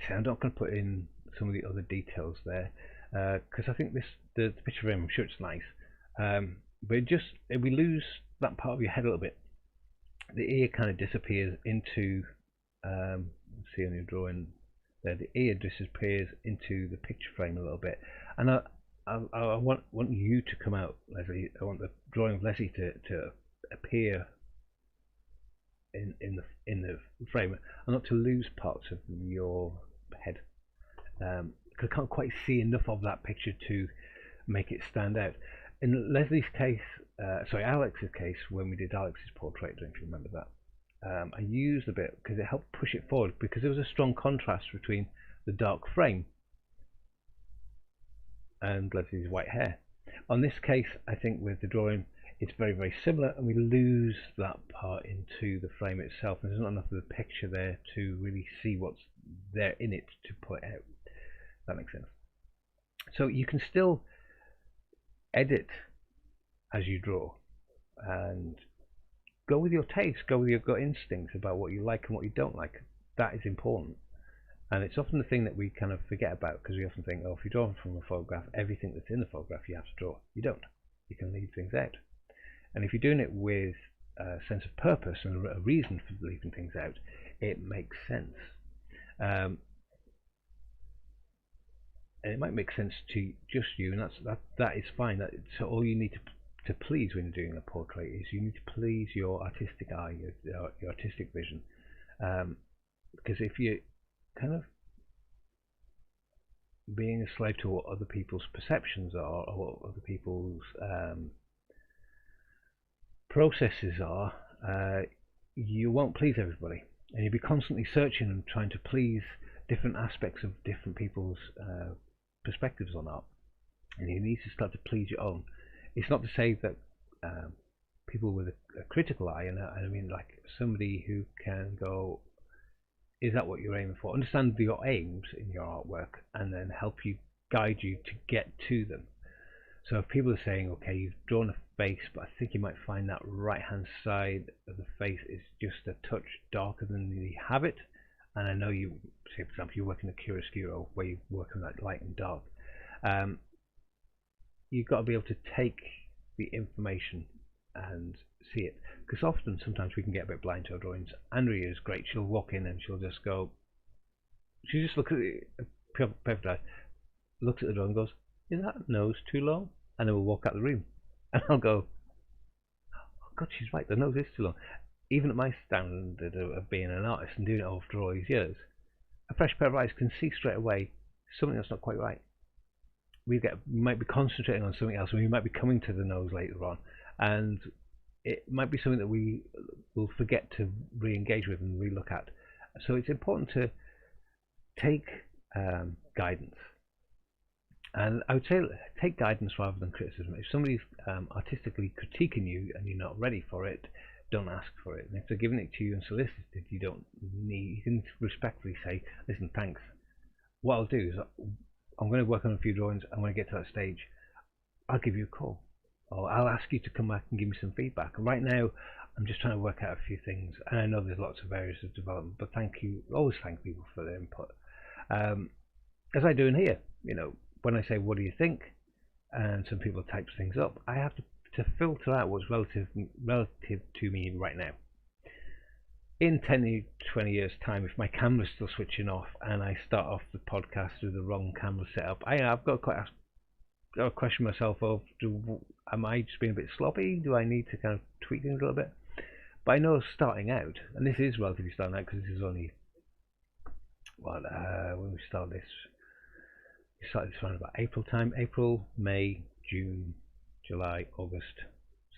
So I'm not going to put in some of the other details there because I think the picture frame, I'm sure it's nice, but if we lose that part of your head a little bit, the ear kind of disappears into see on your drawing there, the ear disappears into the picture frame a little bit, and I want you to come out, Leslie. I want the drawing of Leslie to appear in the frame, and not to lose parts of your head. I can't quite see enough of that picture to make it stand out. In Leslie's case, sorry, Alex's case, when we did Alex's portrait, I don't know if you remember that, I used a bit because it helped push it forward because there was a strong contrast between the dark frame and Leslie's white hair. On this case, I think with the drawing, it's very, very similar, and we lose that part into the frame itself. There's not enough of the picture there to really see what's there in it to put out. That makes sense. So you can still edit as you draw and go with your taste, go with your gut instincts about what you like and what you don't like. That is important. And it's often the thing that we kind of forget about because we often think, oh, if you draw from a photograph, everything that's in the photograph you have to draw. You don't. You can leave things out. And if you're doing it with a sense of purpose and a reason for leaving things out, it makes sense. And it might make sense to just you, and that is fine. So all you need to please when you're doing a portrait is you need to please your artistic eye, your artistic vision. Because if you kind of being a slave to what other people's perceptions are or what other people's processes are, you won't please everybody, and you'll be constantly searching and trying to please different aspects of different people's perspectives on art, and you need to start to please your own. It's not to say that people with a critical eye, and I mean like somebody who can go, is that what you're aiming for? Understand your aims in your artwork and then help you, guide you to get to them. So if people are saying, okay, you've drawn a face, but I think you might find that right hand side of the face is just a touch darker than you have it, and I know you, say for example, you're working a chiaroscuro where you work on that light and dark, you've got to be able to take the information and see it, because often sometimes we can get a bit blind to our drawings. Andrea is great, she'll walk in and she'll just go, she'll just look at the perfect eye, looks at the drawing and goes, "Is that nose too long?" And then we'll walk out the room, and I'll go, "Oh God, she's right. The nose is too long." Even at my standard of being an artist and doing it after all these years, a fresh pair of eyes can see straight away something that's not quite right. We might be concentrating on something else, and we might be coming to the nose later on, and it might be something that we will forget to re-engage with and re-look at. So it's important to take guidance, and I would say take guidance rather than criticism. If somebody's artistically critiquing you and you're not ready for it, don't ask for it. And if they're giving it to you unsolicited, you can respectfully say, "Listen, thanks. What I'll do is I'm going to work on a few drawings, and when I get to that stage, I'll give you a call, or I'll ask you to come back and give me some feedback. Right now, I'm just trying to work out a few things, and I know there's lots of areas of development, but thank you. Always thank people for their input, as I do in here. When I say, what do you think? And some people type things up, I have to filter out what's relative to me right now. In 10, 20 years time, if my camera's still switching off and I start off the podcast with the wrong camera setup, I've got to question myself of, am I just being a bit sloppy? Do I need to kind of tweak things a little bit? But I know starting out, and this is relatively starting out because this is only when we started this around about April time. April, May, June, July, August,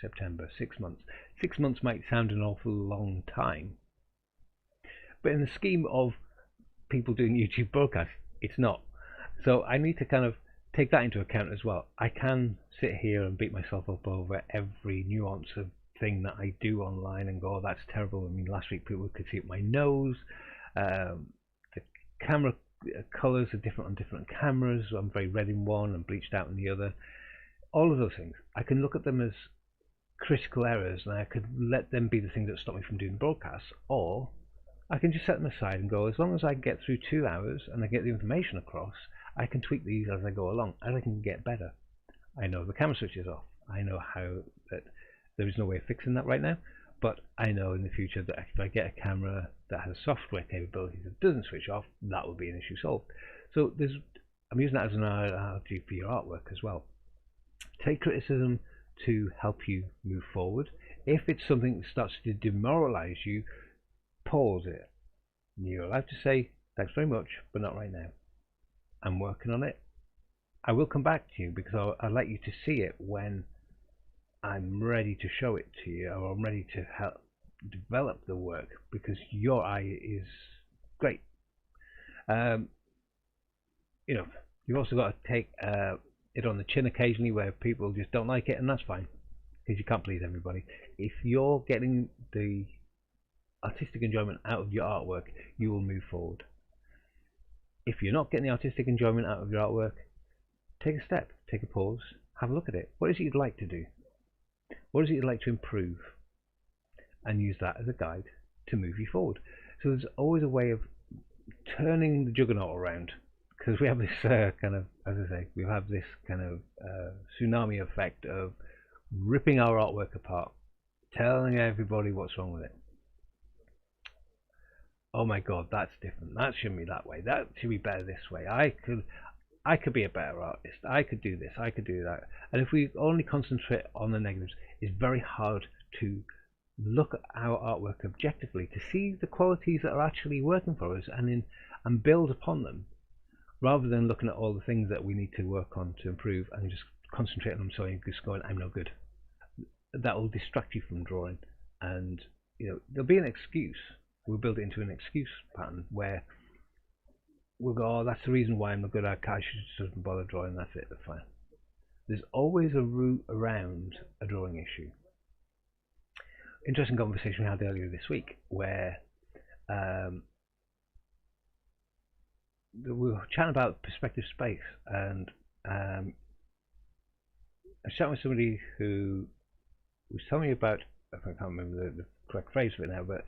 September. 6 months. 6 months might sound an awful long time, but in the scheme of people doing YouTube broadcasts, it's not. So I need to kind of take that into account as well. I can sit here and beat myself up over every nuance of thing that I do online and go, "Oh, that's terrible." I mean, last week people could see my nose. The camera colors are different on different cameras. I'm very red in one and bleached out in the other. All of those things, I can look at them as critical errors, and I could let them be the things that stop me from doing broadcasts, or I can just set them aside and go, as long as I get through 2 hours and I get the information across, I can tweak these as I go along, and I can get better. I know the camera switch is off. I know how that there is no way of fixing that right now, but I know in the future that if I get a camera that has software capabilities that doesn't switch off, that will be an issue solved. So I'm using that as an analogy for your artwork as well. Take criticism to help you move forward. If it's something that starts to demoralize you, pause it. You're allowed to say, "Thanks very much, but not right now. I'm working on it. I will come back to you because I'd like you to see it when I'm ready to show it to you, or I'm ready to help develop the work, because your eye is great." You've also got to take it on the chin occasionally where people just don't like it, and that's fine because you can't please everybody. If you're getting the artistic enjoyment out of your artwork, you will move forward. If you're not getting the artistic enjoyment out of your artwork, take a step, take a pause, have a look at it. What is it you'd like to do? What is it you'd like to improve? And use that as a guide to move you forward. So there's always a way of turning the juggernaut around, because we have this kind of, as I say, we have this kind of tsunami effect of ripping our artwork apart, telling everybody what's wrong with it. Oh my God, that's different. That shouldn't be that way. That should be better this way. I could be a better artist. I could do this. I could do that. And if we only concentrate on the negatives, it's very hard to look at our artwork objectively, to see the qualities that are actually working for us and build upon them, rather than looking at all the things that we need to work on to improve and just concentrate on them. So you're just going, "I'm no good." That will distract you from drawing, and there'll be an excuse. We'll build it into an excuse pattern where we'll go, "Oh, that's the reason why I'm not good at it. I should just doesn't bother drawing. That's it. That's fine." There's always a route around a drawing issue. Interesting conversation we had earlier this week where we were chatting about perspective space, and I was chatting with somebody who was telling me about, I can't remember the correct phrase of it now, but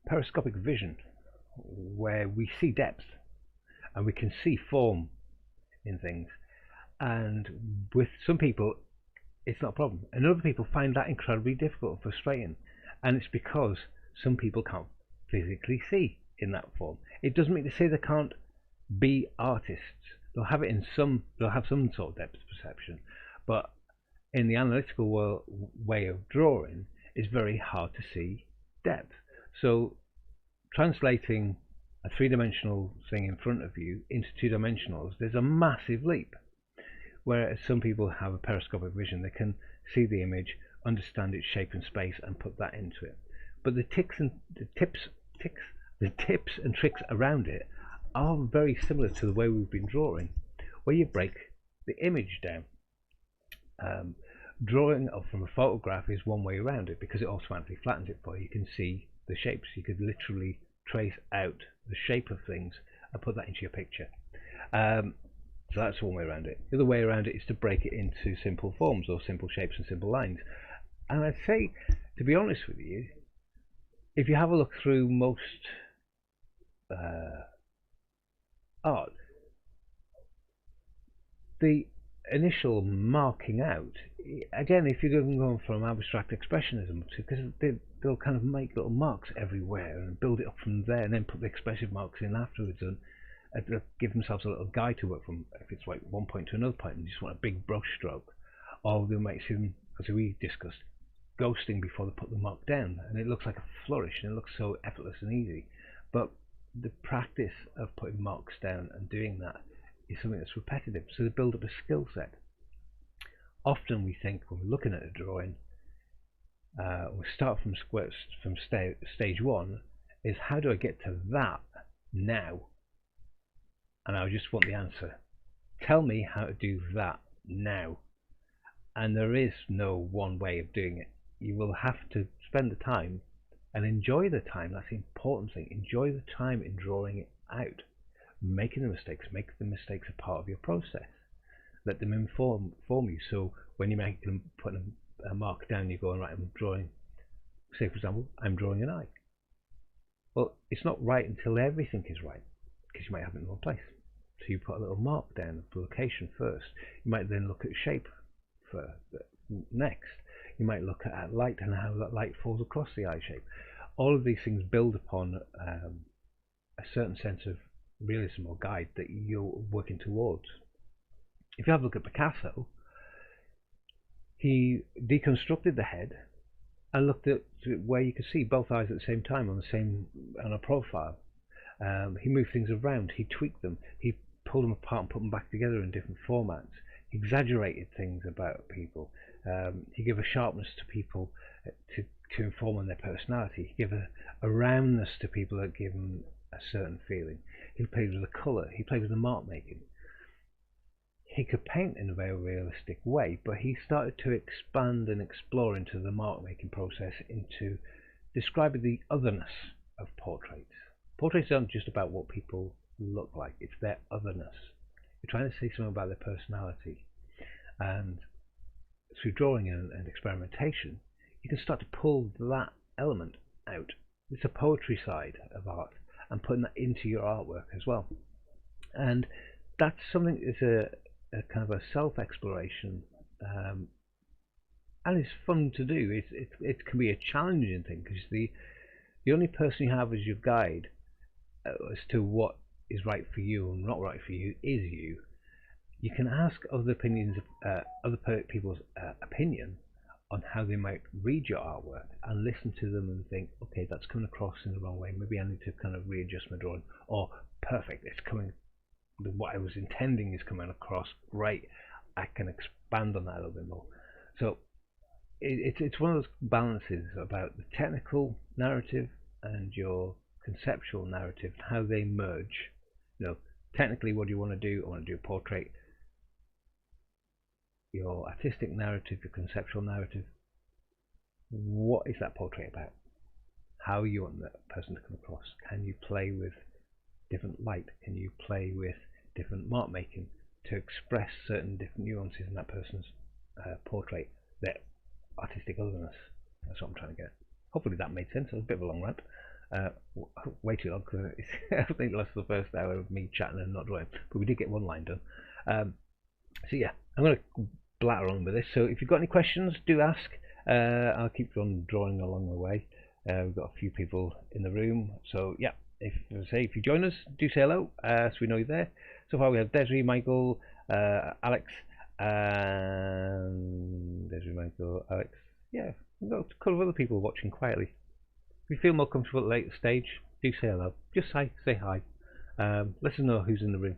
periscopic vision, where we see depth and we can see form in things, and with some people it's not a problem, and other people find that incredibly difficult and frustrating, and it's because some people can't physically see. in that form. It doesn't mean to say they can't be artists. They'll have it in some. They'll have some sort of depth perception, but in the analytical way of drawing, it's very hard to see depth. So translating a three-dimensional thing in front of you into two-dimensionals, there's a massive leap. Whereas some people have a periscopic vision, they can see the image, understand its shape and space, and put that into it. But the tips and tricks around it are very similar to the way we've been drawing, where you break the image down. Drawing from a photograph is one way around it because it automatically flattens it for you. You can see the shapes. You could literally trace out the shape of things and put that into your picture. So that's one way around it. The other way around it is to break it into simple forms or simple shapes and simple lines. And I'd say, to be honest with you, if you have a look through most art, the initial marking out, again, if you're going from abstract expressionism, because they'll kind of make little marks everywhere and build it up from there and then put the expressive marks in afterwards, and they'll give themselves a little guide to work from, if it's like one point to another point and you just want a big brush stroke, or they'll make some, as we discussed, ghosting before they put the mark down, and it looks like a flourish and it looks so effortless and easy. But the practice of putting marks down and doing that is something that's repetitive, so they build up a skill set. Often we think when we're looking at a drawing, we start from stage one, is how do I get to that now? And I just want the answer. Tell me how to do that now. And there is no one way of doing it. You will have to spend the time and enjoy the time. That's the important thing. Enjoy the time in drawing it out. Making the mistakes. Make the mistakes a part of your process. Let them inform you. So when you put a mark down, you're going, right, I'm drawing, say for example, I'm drawing an eye. Well, it's not right until everything is right, because you might have it in the wrong place. So you put a little mark down of the location first. You might then look at shape next. You might look at light and how that light falls across the eye shape. All of these things build upon a certain sense of realism or guide that you're working towards. If you have a look at Picasso, he deconstructed the head and looked at where you could see both eyes at the same time on a profile. He moved things around, he tweaked them, he pulled them apart and put them back together in different formats. He exaggerated things about people. He gave a sharpness to people to inform on their personality. He gave a roundness to people that give them a certain feeling. He played with the colour. He played with the mark making. He could paint in a very realistic way, but he started to expand and explore into the mark making process, into describing the otherness of portraits. Portraits aren't just about what people look like, it's their otherness. You're trying to say something about their personality, and through drawing and experimentation you can start to pull that element out. It's a poetry side of art, and putting that into your artwork as well. And that's something that's a kind of a self-exploration, and it's fun to do. It can be a challenging thing, because the only person you have as your guide as to what is right for you and not right for you is you. You can ask other people's opinion on how they might read your artwork, and listen to them and think, okay, that's coming across in the wrong way, maybe I need to kind of readjust my drawing, or perfect, it's coming, what I was intending is coming across great, I can expand on that a little bit more. So it's one of those balances about the technical narrative and your conceptual narrative, how they merge. Technically, what do you want to do? I want to do a portrait. Your artistic narrative, your conceptual narrative, what is that portrait about? How you want that person to come across? Can you play with different light? Can you play with different mark making to express certain different nuances in that person's portrait, their artistic otherness? That's what I'm trying to get. Hopefully that made sense. It was a bit of a long rant. Way too long, because I think that's the first hour of me chatting and not drawing, but we did get one line done. So yeah, I'm going to blatter on with this. So if you've got any questions, do ask. I'll keep on drawing along the way. We've got a few people in the room, so yeah, if you join us, do say hello, so we know you're there. So far we have Desiree, Michael, Alex, and Desiree, Michael, Alex. Yeah, we've got a couple of other people watching quietly. If you feel more comfortable at a later stage, do say hello. Just say hi. Let us know who's in the room.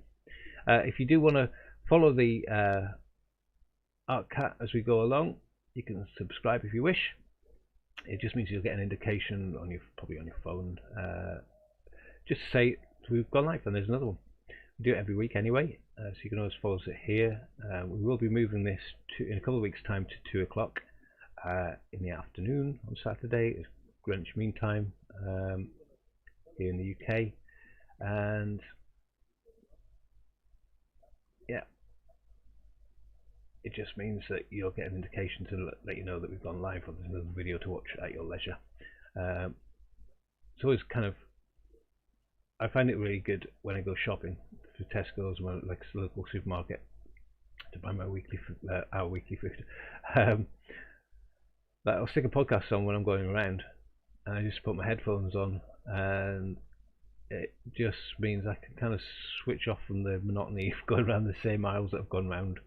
If you do want to follow the ArtCat as we go along, you can subscribe if you wish. It just means you'll get an indication on probably on your phone. Just say we've gone live and there's another one. We do it every week anyway, so you can always follow us here. We will be moving this in a couple of weeks' time to 2 o'clock in the afternoon on Saturday. It's Greenwich Mean Time here in the UK, and yeah, it just means that you'll get an indication to let you know that we've gone live, or there's another video to watch at your leisure. It's always kind of, I find it really good when I go shopping for Tesco's, like a local supermarket, to buy my our weekly food. I'll stick a podcast on when I'm going around, and I just put my headphones on, and it just means I can kind of switch off from the monotony of going around the same aisles that I've gone around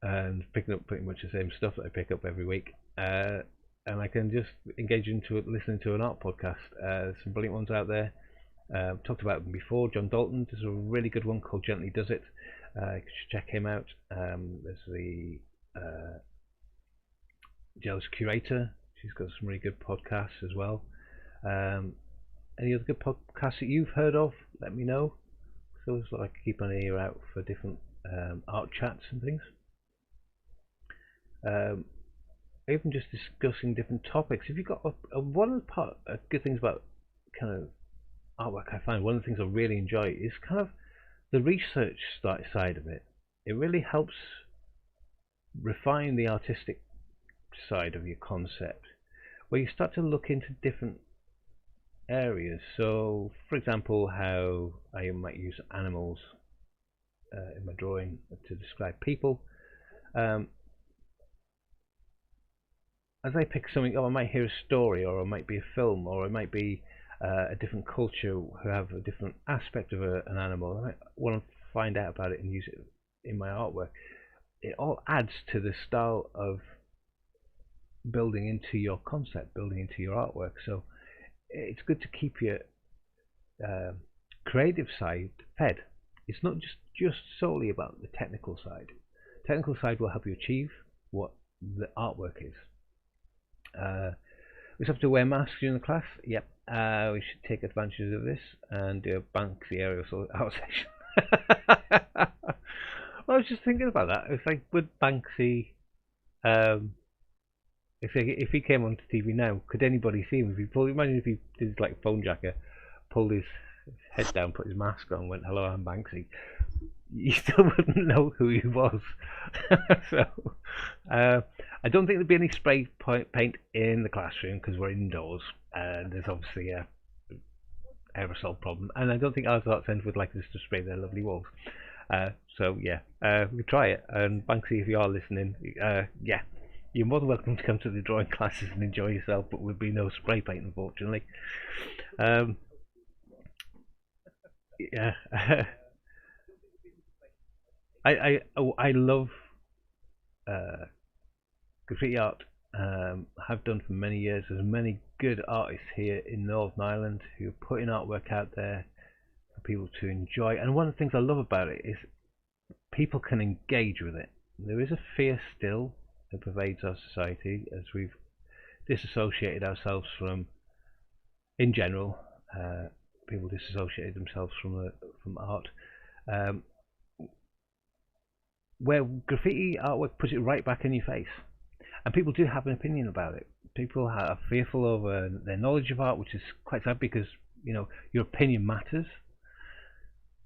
and picking up pretty much the same stuff that I pick up every week, and I can just engage into listening to an art podcast. There's some brilliant ones out there. Talked about them before. John Dalton does a really good one called Gently Does It. You should check him out. There's the Jealous Curator. She's got some really good podcasts as well. Any other good podcasts that you've heard of? Let me know. So it's like keep an ear out for different art chats and things. Even just discussing different topics. If you've got one of the good things about kind of artwork, I find one of the things I really enjoy is kind of the research side of it. It really helps refine the artistic side of your concept, where you start to look into different areas. So, for example, how I might use animals in my drawing to describe people. As I pick something up, I might hear a story, or it might be a film, or it might be a different culture who have a different aspect of an animal. I might want to find out about it and use it in my artwork. It all adds to the style of building into your concept, building into your artwork. So it's good to keep your creative side fed. It's not just solely about the technical side. Technical side will help you achieve what the artwork is. We have to wear masks during the class. Yep. We should take advantage of this and do a Banksy aerosol art section. Well, I was just thinking about that. It's like, would Banksy, if he came onto TV now, could anybody see him? If he imagine if he did like phone jacker, pulled his head down, put his mask on, went, "Hello, I'm Banksy." You still wouldn't know who he was. So I don't think there'd be any spray paint in the classroom because we're indoors and there's obviously a aerosol problem, and I don't think our art centre would like us to spray their lovely walls. So yeah, we could try it. And Banksy, if you are listening, yeah, you're more than welcome to come to the drawing classes and enjoy yourself, but there'll be no spray paint, unfortunately. Yeah. I love graffiti art. Have done for many years. There's many good artists here in Northern Ireland who are putting artwork out there for people to enjoy. And one of the things I love about it is people can engage with it. There is a fear still that pervades our society as we've disassociated ourselves from, in general, people disassociated themselves from art. Where graffiti artwork puts it right back in your face, and people do have an opinion about it. People are fearful over their knowledge of art, which is quite sad because your opinion matters.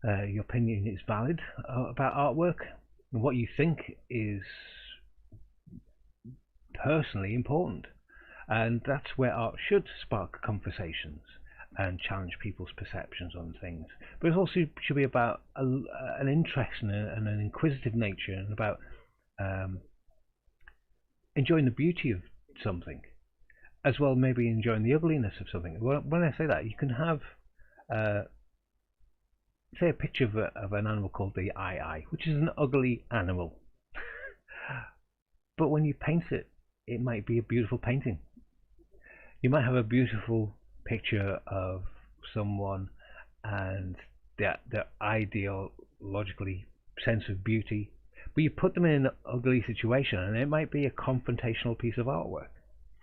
Your opinion is valid about artwork, and what you think is personally important, and that's where art should spark conversations and challenge people's perceptions on things. But it also should be about an interest and an inquisitive nature, and about enjoying the beauty of something, as well maybe enjoying the ugliness of something. When I say that, you can have uh, say a picture of an animal called the eye, which is an ugly animal, but when you paint it, it might be a beautiful painting. You might have a beautiful picture of someone and their ideologically sense of beauty, but you put them in an ugly situation, and it might be a confrontational piece of artwork.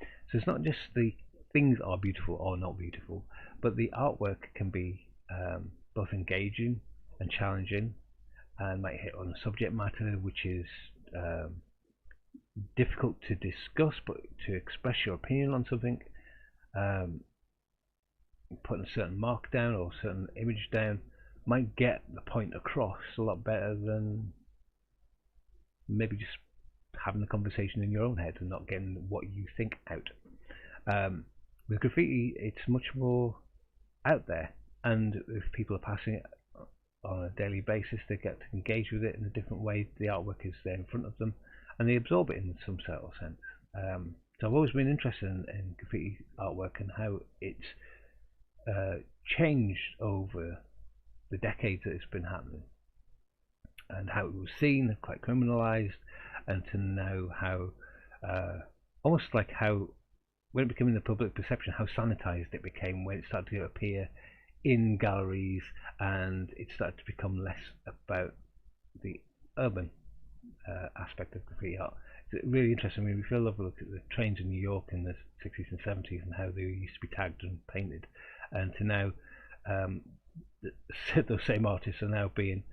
So it's not just the things are beautiful or not beautiful, but the artwork can be both engaging and challenging, and might hit on a subject matter which is um, difficult to discuss, but to express your opinion on something, um, putting a certain mark down or a certain image down might get the point across a lot better than maybe just having the conversation in your own head and not getting what you think out. With graffiti, it's much more out there, and if people are passing it on a daily basis, they get to engage with it in a different way. The artwork is there in front of them, and they absorb it in some sort of sense. So I've always been interested in graffiti artwork and how it's changed over the decades that it's been happening, and how it was seen quite criminalized, and to know how almost like how when it became in the public perception, how sanitized it became when it started to appear in galleries, and it started to become less about the urban aspect of graffiti art. It's really interesting. I mean, we feel a look at the trains in New York in the 60s and 70s and how they used to be tagged and painted, and to now um, those same artists are now being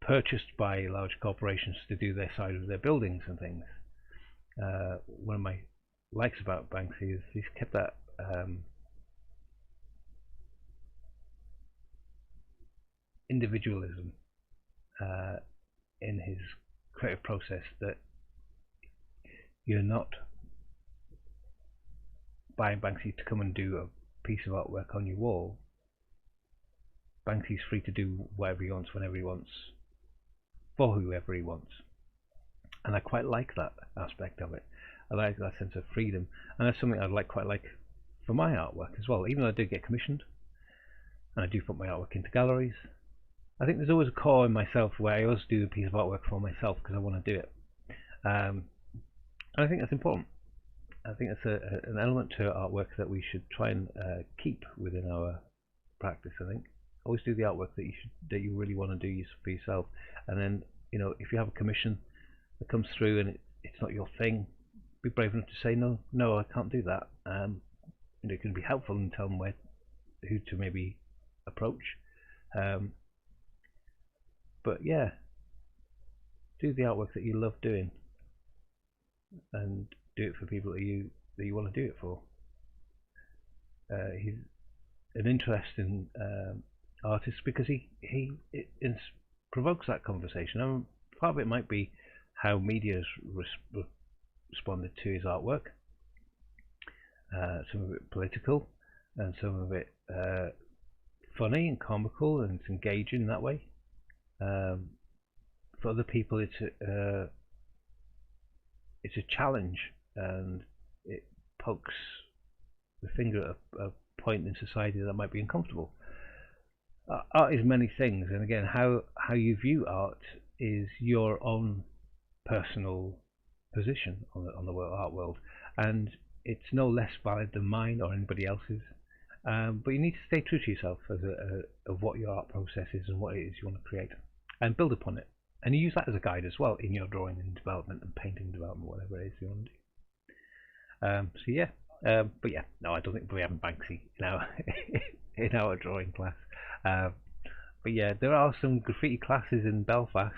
purchased by large corporations to do their side of their buildings and things. One of my likes about Banksy is he's kept that individualism in his creative process, that you're not buying Banksy to come and do a piece of artwork on your wall. Banksy's free to do whatever he wants, whenever he wants, for whoever he wants. And I quite like that aspect of it. I like that sense of freedom, and that's something I'd quite like for my artwork as well. Even though I do get commissioned, and I do put my artwork into galleries, I think there's always a core in myself where I always do a piece of artwork for myself because I want to do it. And I think that's important. I think that's an element to artwork that we should try and keep within our practice. I think always do the artwork that you really want to do for yourself, and then if you have a commission that comes through and it's not your thing, be brave enough to say no, I can't do that. It can be helpful and tell them who to maybe approach. But yeah, do the artwork that you love doing, and do it for people that you want to do it for. He's an interesting artist because he provokes that conversation. Part of it might be how media has responded to his artwork. Some of it political, and some of it funny and comical, and it's engaging that way. For other people, it's a challenge, and it pokes the finger at a point in society that might be uncomfortable. Art is many things, and again, how you view art is your own personal position on the art world, and it's no less valid than mine or anybody else's. But you need to stay true to yourself of what your art process is and what it is you want to create, and build upon it. And you use that as a guide as well in your drawing and development and painting development, whatever it is you want to do. So yeah, but yeah, no, I don't think we have Banksy now in our drawing class. But yeah, there are some graffiti classes in Belfast.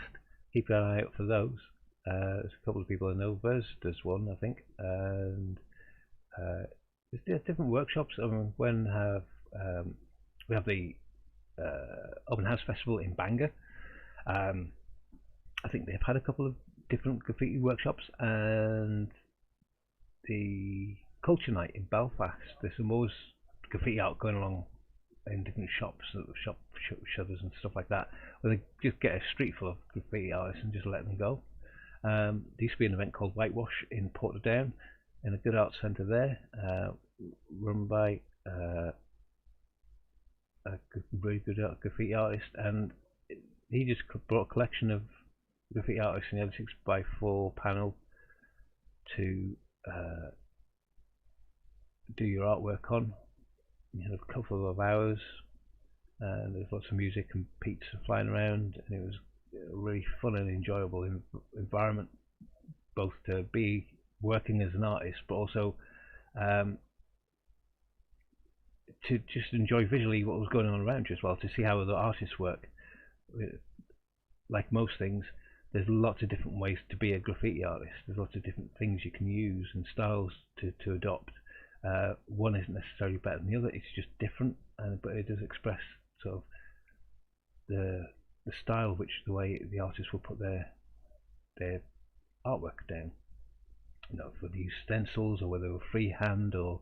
Keep an eye out for those. There's a couple of people I know. There's one, I think, and there's different workshops. I mean, we have the Open House Festival in Bangor. I think they've had a couple of different graffiti workshops, and the Culture Night in Belfast. There's some more graffiti art going along in different shops, shop shutters and stuff like that, where they just get a street full of graffiti artists and just let them go. There used to be an event called Whitewash in Portadown, in a good art centre there, run by a really good graffiti artist, and he just brought a collection of graffiti artists in the 6x4 panel to uh, do your artwork on. You had a couple of hours, and there was lots of music and pizza flying around, and it was a really fun and enjoyable environment, both to be working as an artist, but also um, to just enjoy visually what was going on around you as well, to see how other artists work. Like most things, there's lots of different ways to be a graffiti artist. There's lots of different things you can use and styles to adopt. One isn't necessarily better than the other. It's just different, but it does express sort of the style, which the way the artist will put their artwork down. You know, whether they use stencils or whether they were freehand, or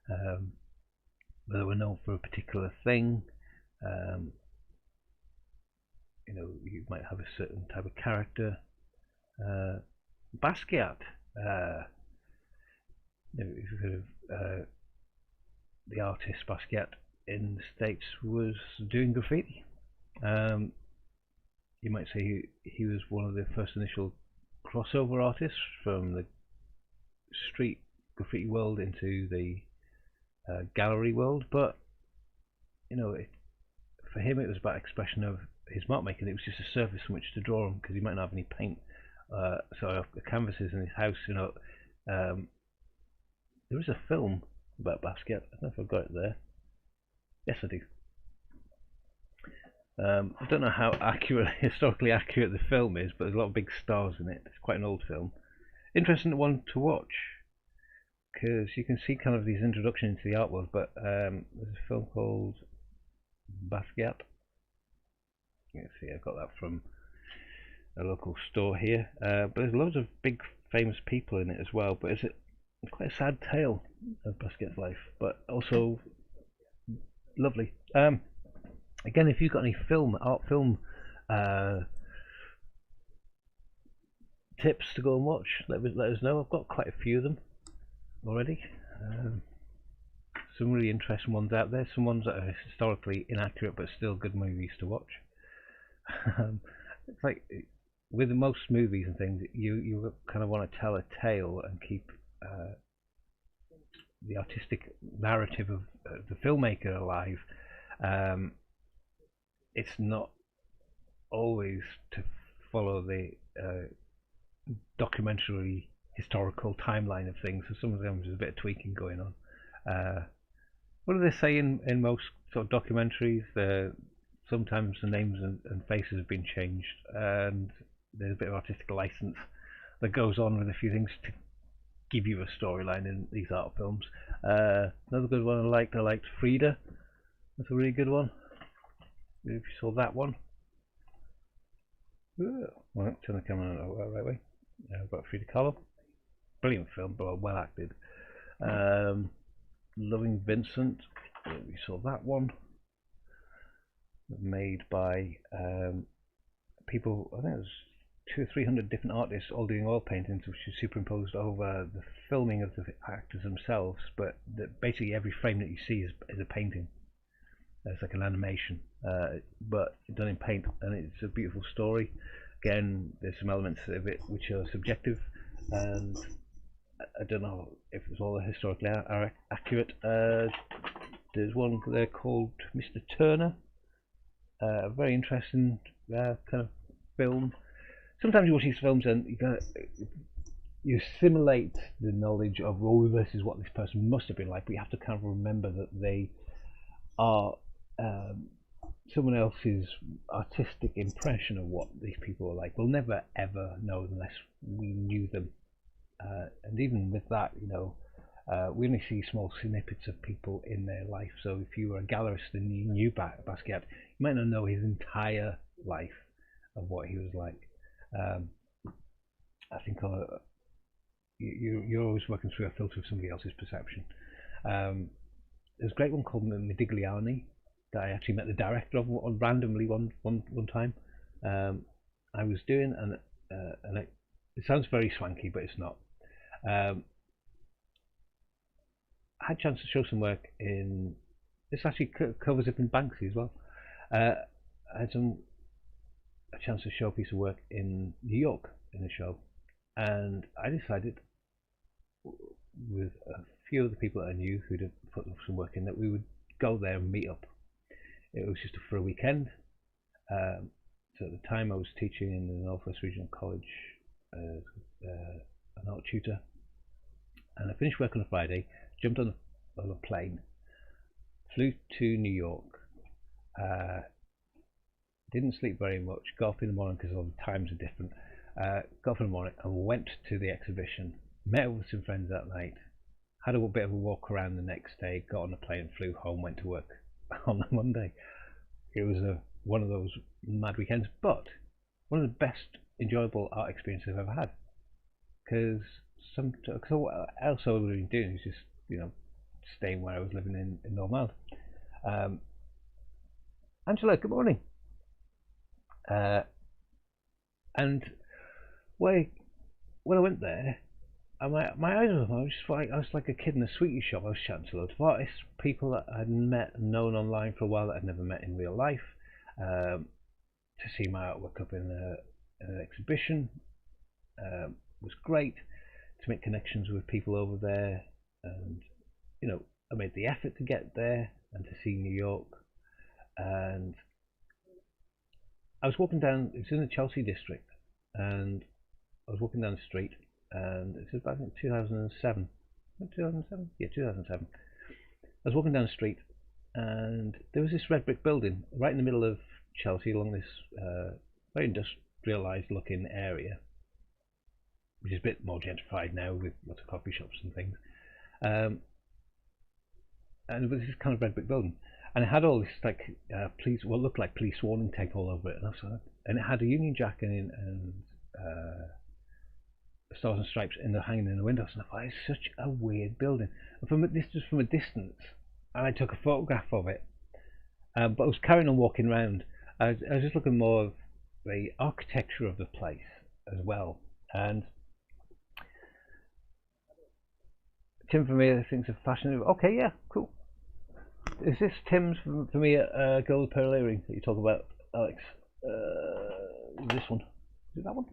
whether they were known for a particular thing. Um, you know, you might have a certain type of character. Basquiat, you know, sort of, the artist Basquiat in the States was doing graffiti. Um, you might say he was one of the first initial crossover artists from the street graffiti world into the gallery world, but you know, for him it was about expression of his mark making. It was just a surface from which to draw on, because he might not have any paint. So the canvases in his house, you know, there is a film about Basquiat. I don't know if I've got it there. Yes, I do. I don't know how historically accurate the film is, but there's a lot of big stars in it. It's quite an old film. Interesting one to watch, because you can see kind of these introduction into the art world. But there's a film called Basquiat. You can see I got that from a local store here. But there's loads of big famous people in it as well. But it's quite a sad tale of Basquiat's life, but also lovely. Again, if you've got any art film tips to go and watch, let us know. I've got quite a few of them already. Some really interesting ones out there. Some ones that are historically inaccurate, but still good movies to watch. It's like with most movies and things, you kind of want to tell a tale and keep the artistic narrative of the filmmaker alive. It's not always to follow the documentary historical timeline of things, so sometimes there's a bit of tweaking going on. What do they say in most sort of documentaries? Sometimes the names and faces have been changed, and there's a bit of artistic license that goes on with a few things to give you a storyline in these art films. Another good one I liked Frida. That's a really good one. If you saw that one. Well, turn the camera the right way. I've got Frida Kahlo. Brilliant film, but well acted. Loving Vincent. We saw that one. Made by people, I think it was 200 or 300 different artists all doing oil paintings, which is superimposed over the filming of the actors themselves. But basically every frame that you see is a painting. It's like an animation, but done in paint, and it's a beautiful story. Again, there's some elements of it which are subjective, and I don't know if it's all historically accurate. There's one there called Mr. Turner, a very interesting kind of film. Sometimes you watch these films and you assimilate the knowledge of, oh, this is what this person must have been like, but you have to kind of remember that they are someone else's artistic impression of what these people are like. We'll never ever know unless we knew them, and even with that, you know, we only see small snippets of people in their life. So if you were a gallerist and you knew Basquiat, you might not know his entire life of what he was like. I think you're always working through a filter of somebody else's perception. There's a great one called Modigliani that I actually met the director of randomly one time. I was doing, and it sounds very swanky, but it's not. I had a chance to show some work in this actually covers up in Banksy as well. I had a chance to show a piece of work in New York in the show, and I decided with a few of the people that I knew who'd have put some work in that we would go there and meet up. It was just for a weekend. So at the time I was teaching in the Northwest Regional College as an art tutor, and I finished work on a Friday, jumped on a plane, flew to New York, didn't sleep very much, got up in the morning because all the times are different, got up in the morning and went to the exhibition, met up with some friends that night, had a bit of a walk around the next day, got on a plane, flew home, went to work on the Monday. It was one of those mad weekends, but one of the best enjoyable art experiences I've ever had. Because what else I would have been doing is just, staying where I was living in Normal. Angela, good morning. And when I went there, my eyes were open. I was like a kid in a sweetie shop. I was chatting to loads of artists, people that I'd met and known online for a while that I'd never met in real life. To see my artwork up in an exhibition was great. To make connections with people over there, and I made the effort to get there and to see New York. And I was walking down. It's in the Chelsea district, and I was walking down the street, and it was back in 2007. 2007? Yeah, 2007. I was walking down the street, and there was this red brick building right in the middle of Chelsea, along this very industrialised looking area, which is a bit more gentrified now with lots of coffee shops and things. And it was this kind of red brick building, and it had all this what looked like police warning tape all over it, and it had a Union Jack and Stars and Stripes hanging in the windows, and I thought, it's such a weird building. And just from a distance, and I took a photograph of it. But I was carrying on walking around. I was just looking more of the architecture of the place as well. And Tim Vermeer thinks of fashion. Okay, yeah, cool. Is this Tim's Vermeer gold pearl earring that you talk about, Alex? This one. Is it that one?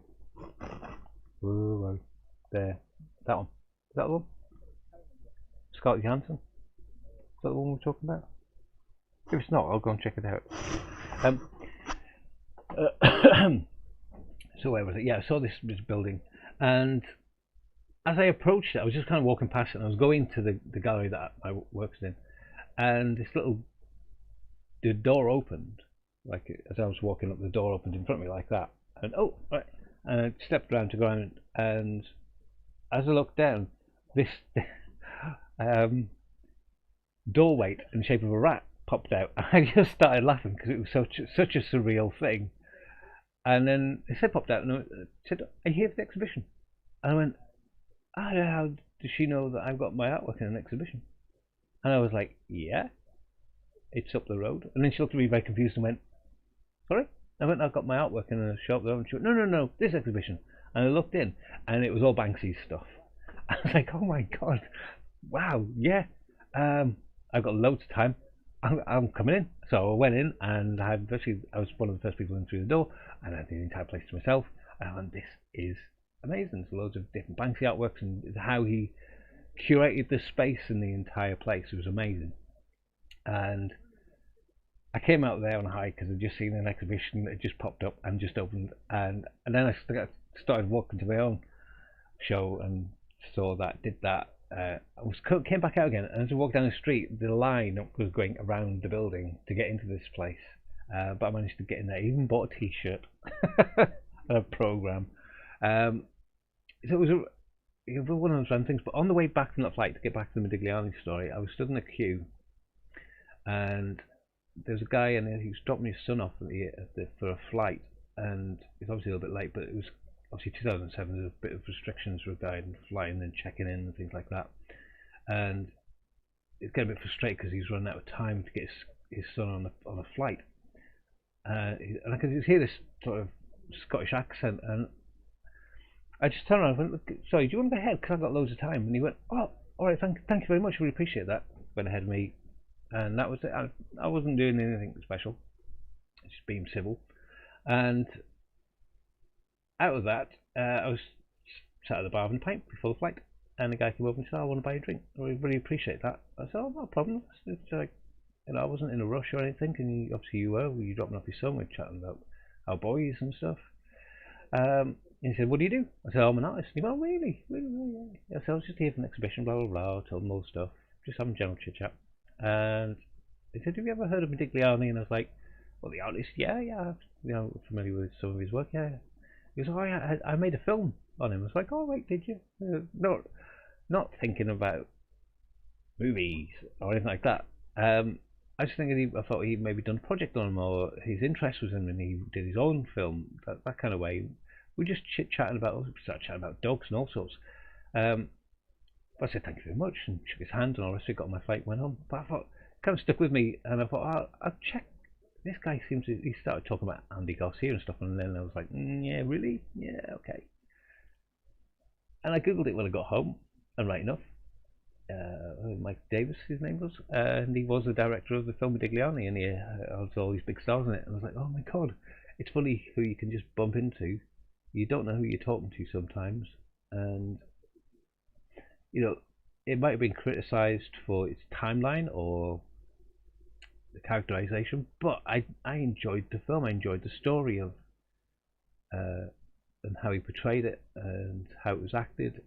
Oh, there. That one. Is that the one? Scarlett Johansson? Is that the one we're talking about? If it's not, I'll go and check it out. So where was it? Yeah, I saw this building, and as I approached it, I was just kind of walking past it, and I was going to the gallery that my work's in, and the door opened, like as I was walking up, the door opened in front of me like that, and right, and I stepped around to go around, and as I looked down, this doorway in the shape of a rat popped out. I just started laughing because it was such a surreal thing. And then his head popped out and I said, "Are you here for the exhibition?" And I went, how does she know that I've got my artwork in an exhibition? And I was like, yeah, it's up the road. And then she looked at me very confused and went, sorry? I went, I've got my artwork in a shop there. And she went, no, this exhibition. And I looked in and it was all Banksy's stuff. I was like, oh my God, wow, yeah. I've got loads of time. I'm coming in. So I went in and I was one of the first people in through the door, and I had the entire place to myself. And I went, this is amazing. There's loads of different Banksy artworks, and how he curated the space and the entire place was amazing. And I came out there on a high because I'd just seen an exhibition that had just popped up and just opened, and then I started walking to my own show and saw that, did that. Came back out again, and as I walked down the street, the line was going around the building to get into this place. But I managed to get in there. I even bought a T-shirt and a program. So it was one of those random things. But on the way back from that flight to get back to the Modigliani story, I was stood in a queue, and there was a guy in there who was dropping his son off for a flight, and it's obviously a little bit late, but it was obviously 2007. There's a bit of restrictions regarding flying and checking in and things like that, and it's getting a bit frustrated because he's running out of time to get his son on a flight, and I could just hear this sort of Scottish accent, and I just turned around and went, sorry, do you want to go ahead because I've got loads of time? And he went, oh, all right, thank you very much, I really appreciate that. Went ahead of me, and that was it. I wasn't doing anything special, just being civil. And out of that, I was sat at the bar having a pint before the flight, and the guy came over and said, "I want to buy a drink. I really appreciate that." I said, "Oh, no problem." It's like, I wasn't in a rush or anything, and obviously you were. You dropping off your son, we were chatting about our boys and stuff. And he said, "What do you do?" I said, "Oh, I'm an artist." And he went, "Oh, really? Really, really, really?" I said, "I was just here for an exhibition, blah, blah, blah." I told him all the stuff, just having general chit chat. And he said, "Have you ever heard of Modigliani?" And I was like, "Well, the artist, yeah, yeah. Familiar with some of his work, yeah." He goes, "Oh, yeah, I made a film on him." I was like, "Oh, wait, did you?" Not thinking about movies or anything like that. I was thinking, I thought he'd maybe done a project on him, or his interest was in him and he did his own film, that kind of way. We just chit chatting about, started chatting about dogs and all sorts. Um, I said thank you very much and shook his hand and all the rest. Got on my flight, went home. But I thought, kind of stuck with me, and I thought, I'll check. This guy seems to. He started talking about Andy Garcia and stuff, and then I was like, yeah, really, yeah, okay. And I googled it when I got home, and right enough, Mike Davis, his name was, and he was the director of the film Digliani, and he has all these big stars in it. And I was like, oh my god, it's funny who you can just bump into. You don't know who you're talking to sometimes, and you know, it might have been criticised for its timeline or the characterization, but I enjoyed the film. I enjoyed the story of uh, and how he portrayed it and how it was acted.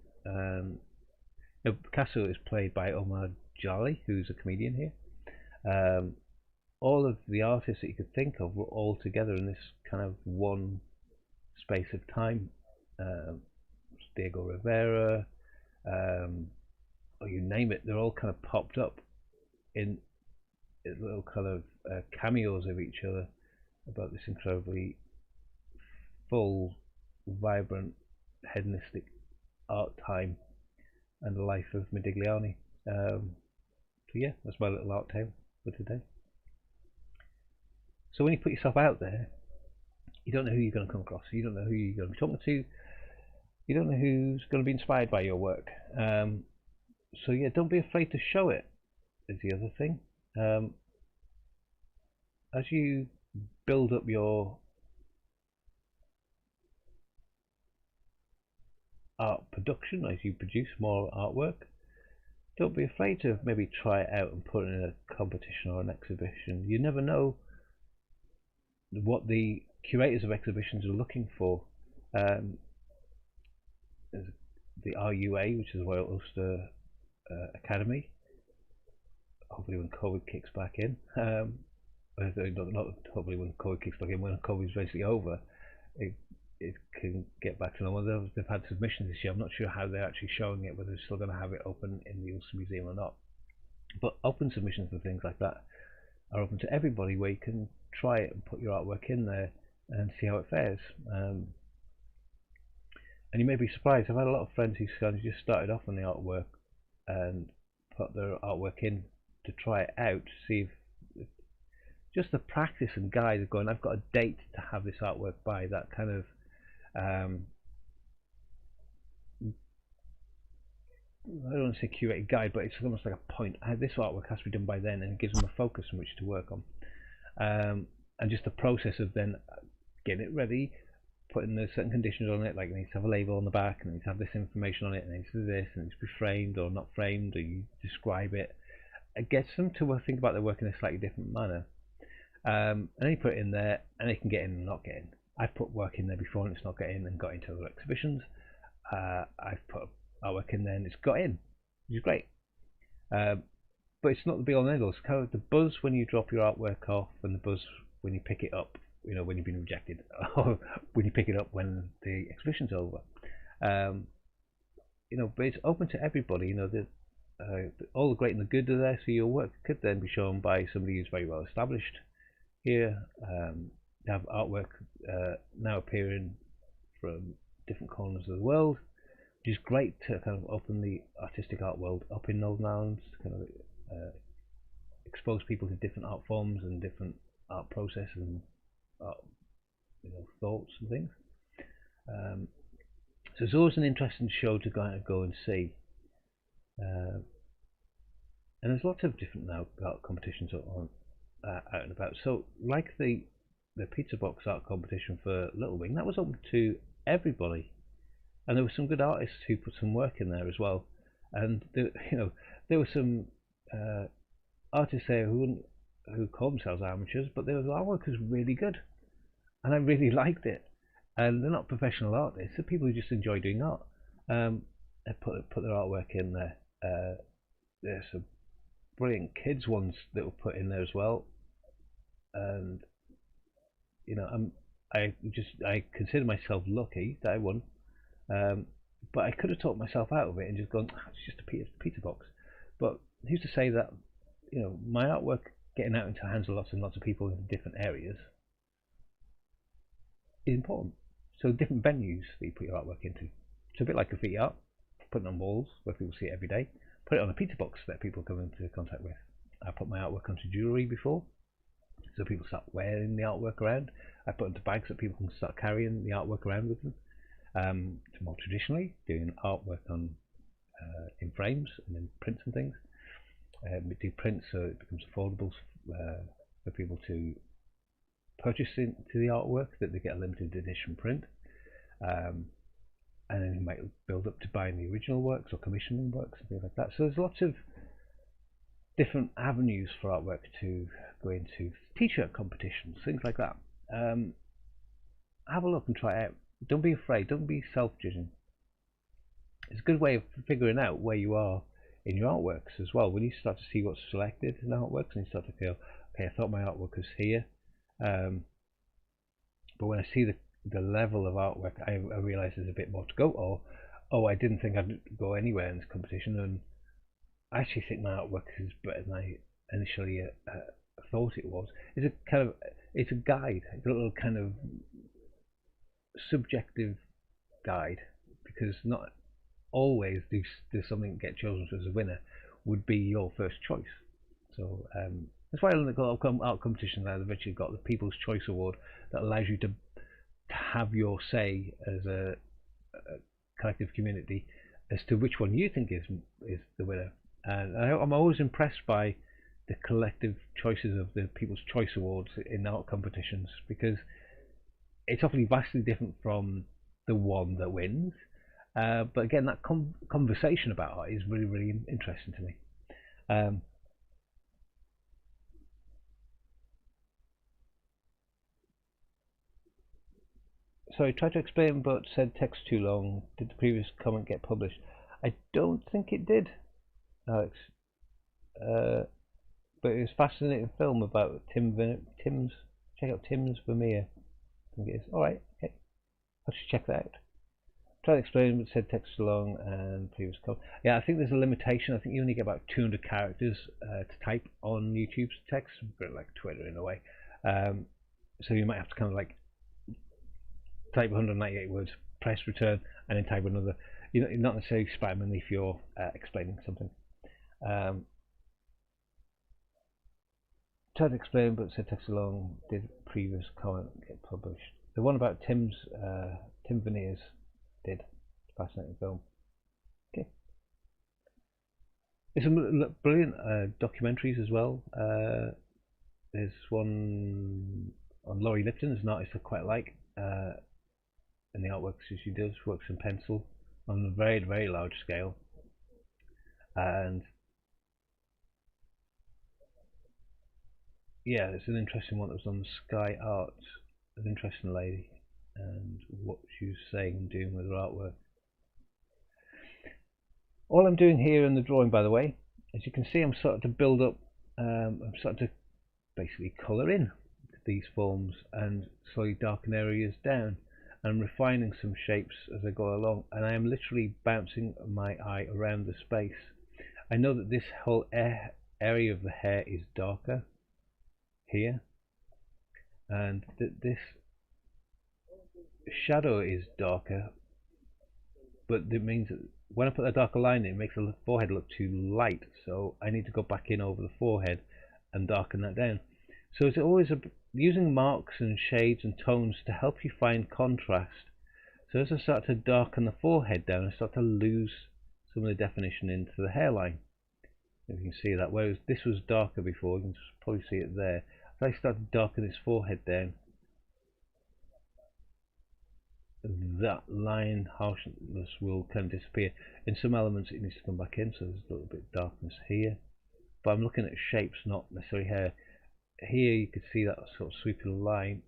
Picasso is played by Omar Jali, who's a comedian here. Um, all of the artists that you could think of were all together in this kind of one space of time. Um, Diego Rivera, um, or you name it, they're all kind of popped up in little kind of cameos of each other about this incredibly full, vibrant, hedonistic art time and the life of Modigliani. So yeah, that's my little art tale for today. So when you put yourself out there, you don't know who you're going to come across. You don't know who you're going to be talking to. You don't know who's going to be inspired by your work. So yeah, don't be afraid to show it. Is the other thing. Um, as you build up your art production, as you produce more artwork, don't be afraid to maybe try it out and put it in a competition or an exhibition. You never know what the curators of exhibitions are looking for. Um, the RUA, which is Royal Ulster Academy, hopefully when COVID kicks back in, not hopefully when COVID kicks back in, when COVID's basically over, it, it can get back to normal. They've had submissions this year. I'm not sure how they're actually showing it, whether they're still going to have it open in the Ulster Museum or not. But open submissions and things like that are open to everybody, where you can try it and put your artwork in there and see how it fares. And you may be surprised. I've had a lot of friends who kind of just started off on the artwork and put their artwork in to try it out, to see if just the practice and guide of going, I've got a date to have this artwork by, that kind of I don't want to say curated guide, but it's almost like a point. This artwork has to be done by then, and it gives them a focus in which to work on. And just the process of then getting it ready, putting the certain conditions on it, like it needs to have a label on the back, and it needs to have this information on it, and it needs to do this, and it needs to be framed or not framed, or you describe it. It gets them to think about their work in a slightly different manner. And then you put it in there, and it can get in and not get in. I've put work in there before, and it's not got in and got into other exhibitions. I've put artwork in there, and it's got in, which is great. But it's not the be all and end all. It's kind of the buzz when you drop your artwork off, and the buzz when you pick it up. When you've been rejected, or when you pick it up when the exhibition's over. Um, but it's open to everybody. All the great and the good are there, so your work could then be shown by somebody who's very well established here. They have artwork now appearing from different corners of the world, which is great to kind of open the artistic art world up in Northern Ireland, to kind of expose people to different art forms and different art processes and art, thoughts and things. So it's always an interesting show to go and see. And there's lots of different now art competitions on out and about. So like the pizza box art competition for Little Wing, that was open to everybody, and there were some good artists who put some work in there as well. And there, there were some uh, artists there who call themselves amateurs, but their artwork was really good, and I really liked it. And they're not professional artists; they're people who just enjoy doing art. They put their artwork in there. There's some brilliant kids ones that were put in there as well, and you know, I consider myself lucky that I won. Um, but I could have talked myself out of it and just gone, "Ah, it's just a pizza box." But who's to say that my artwork getting out into the hands of lots and lots of people in different areas is important. So different venues that you put your artwork into. It's a bit like graffiti art, put it on walls where people see it every day. Put it on a pizza box that people come into contact with. I put my artwork onto jewellery before, so people start wearing the artwork around. I put it into bags that people can start carrying the artwork around with them. More traditionally, doing artwork on in frames and in prints and things. We do prints so it becomes affordable for people to purchase into the artwork, that they get a limited edition print. Um, and then you might build up to buying the original works or commissioning works and things like that. So there's lots of different avenues for artwork to go into. T-shirt competitions, things like that. Have a look and try it out. Don't be afraid. Don't be self-judging. It's a good way of figuring out where you are in your artworks as well. When you start to see what's selected in artworks and you start to feel, okay, I thought my artwork was here, but when I see the level of artwork, I realise there's a bit more to go. Or, oh, I didn't think I'd go anywhere in this competition, and I actually think my artwork is better than I initially thought it was. It's a guide. It's a little kind of subjective guide, because not always does something get chosen as a winner would be your first choice. So that's why I like a lot of art competitions now. They've actually got the People's Choice Award that allows you to have your say as a collective community as to which one you think is the winner. And I'm always impressed by the collective choices of the People's Choice Awards in art competitions, because it's often vastly different from the one that wins. But again, that conversation about art is really, really interesting to me. Um, so I tried to explain, but said text too long. Did the previous comment get published? I don't think it did, Alex. Uh, but it was a fascinating film about Tim's. Check out Tim's Vermeer. I think it is. All right, okay. I should check that out. Tried to explain, but said text too long and previous comment. Yeah, I think there's a limitation. I think you only get about 200 characters to type on YouTube's text, a bit like Twitter in a way. So you might have to kind of like type 198 words, press return, and then type another. Not necessarily spam if you're explaining something. Tried to explain, but said text along. Did previous comment get published? The one about Tim Veneers did. Fascinating film. Okay. There's some brilliant documentaries as well. There's one on Laurie Lipton, as an artist I quite like, and the artwork she does, works in pencil on a very, very large scale. And yeah, it's an interesting one that was on Sky Arts. An interesting lady and what she was saying and doing with her artwork. All I'm doing here in the drawing, by the way, as you can see, I'm starting to build up. I'm starting to basically colour in these forms and slowly darken areas down. I'm refining some shapes as I go along, and I am literally bouncing my eye around the space. I know that this whole area of the hair is darker here, and that this shadow is darker, but it means that when I put a darker line in, it makes the forehead look too light, so I need to go back in over the forehead and darken that down. So it's always using marks and shades and tones to help you find contrast. So as I start to darken the forehead down, I start to lose some of the definition into the hairline. You can see that, whereas this was darker before, you can probably see it there. If I start to darken this forehead down, that line harshness will kind of disappear. In some elements it needs to come back in, so there's a little bit of darkness here. But I'm looking at shapes, not necessarily hair. Here you could see that sort of sweeping line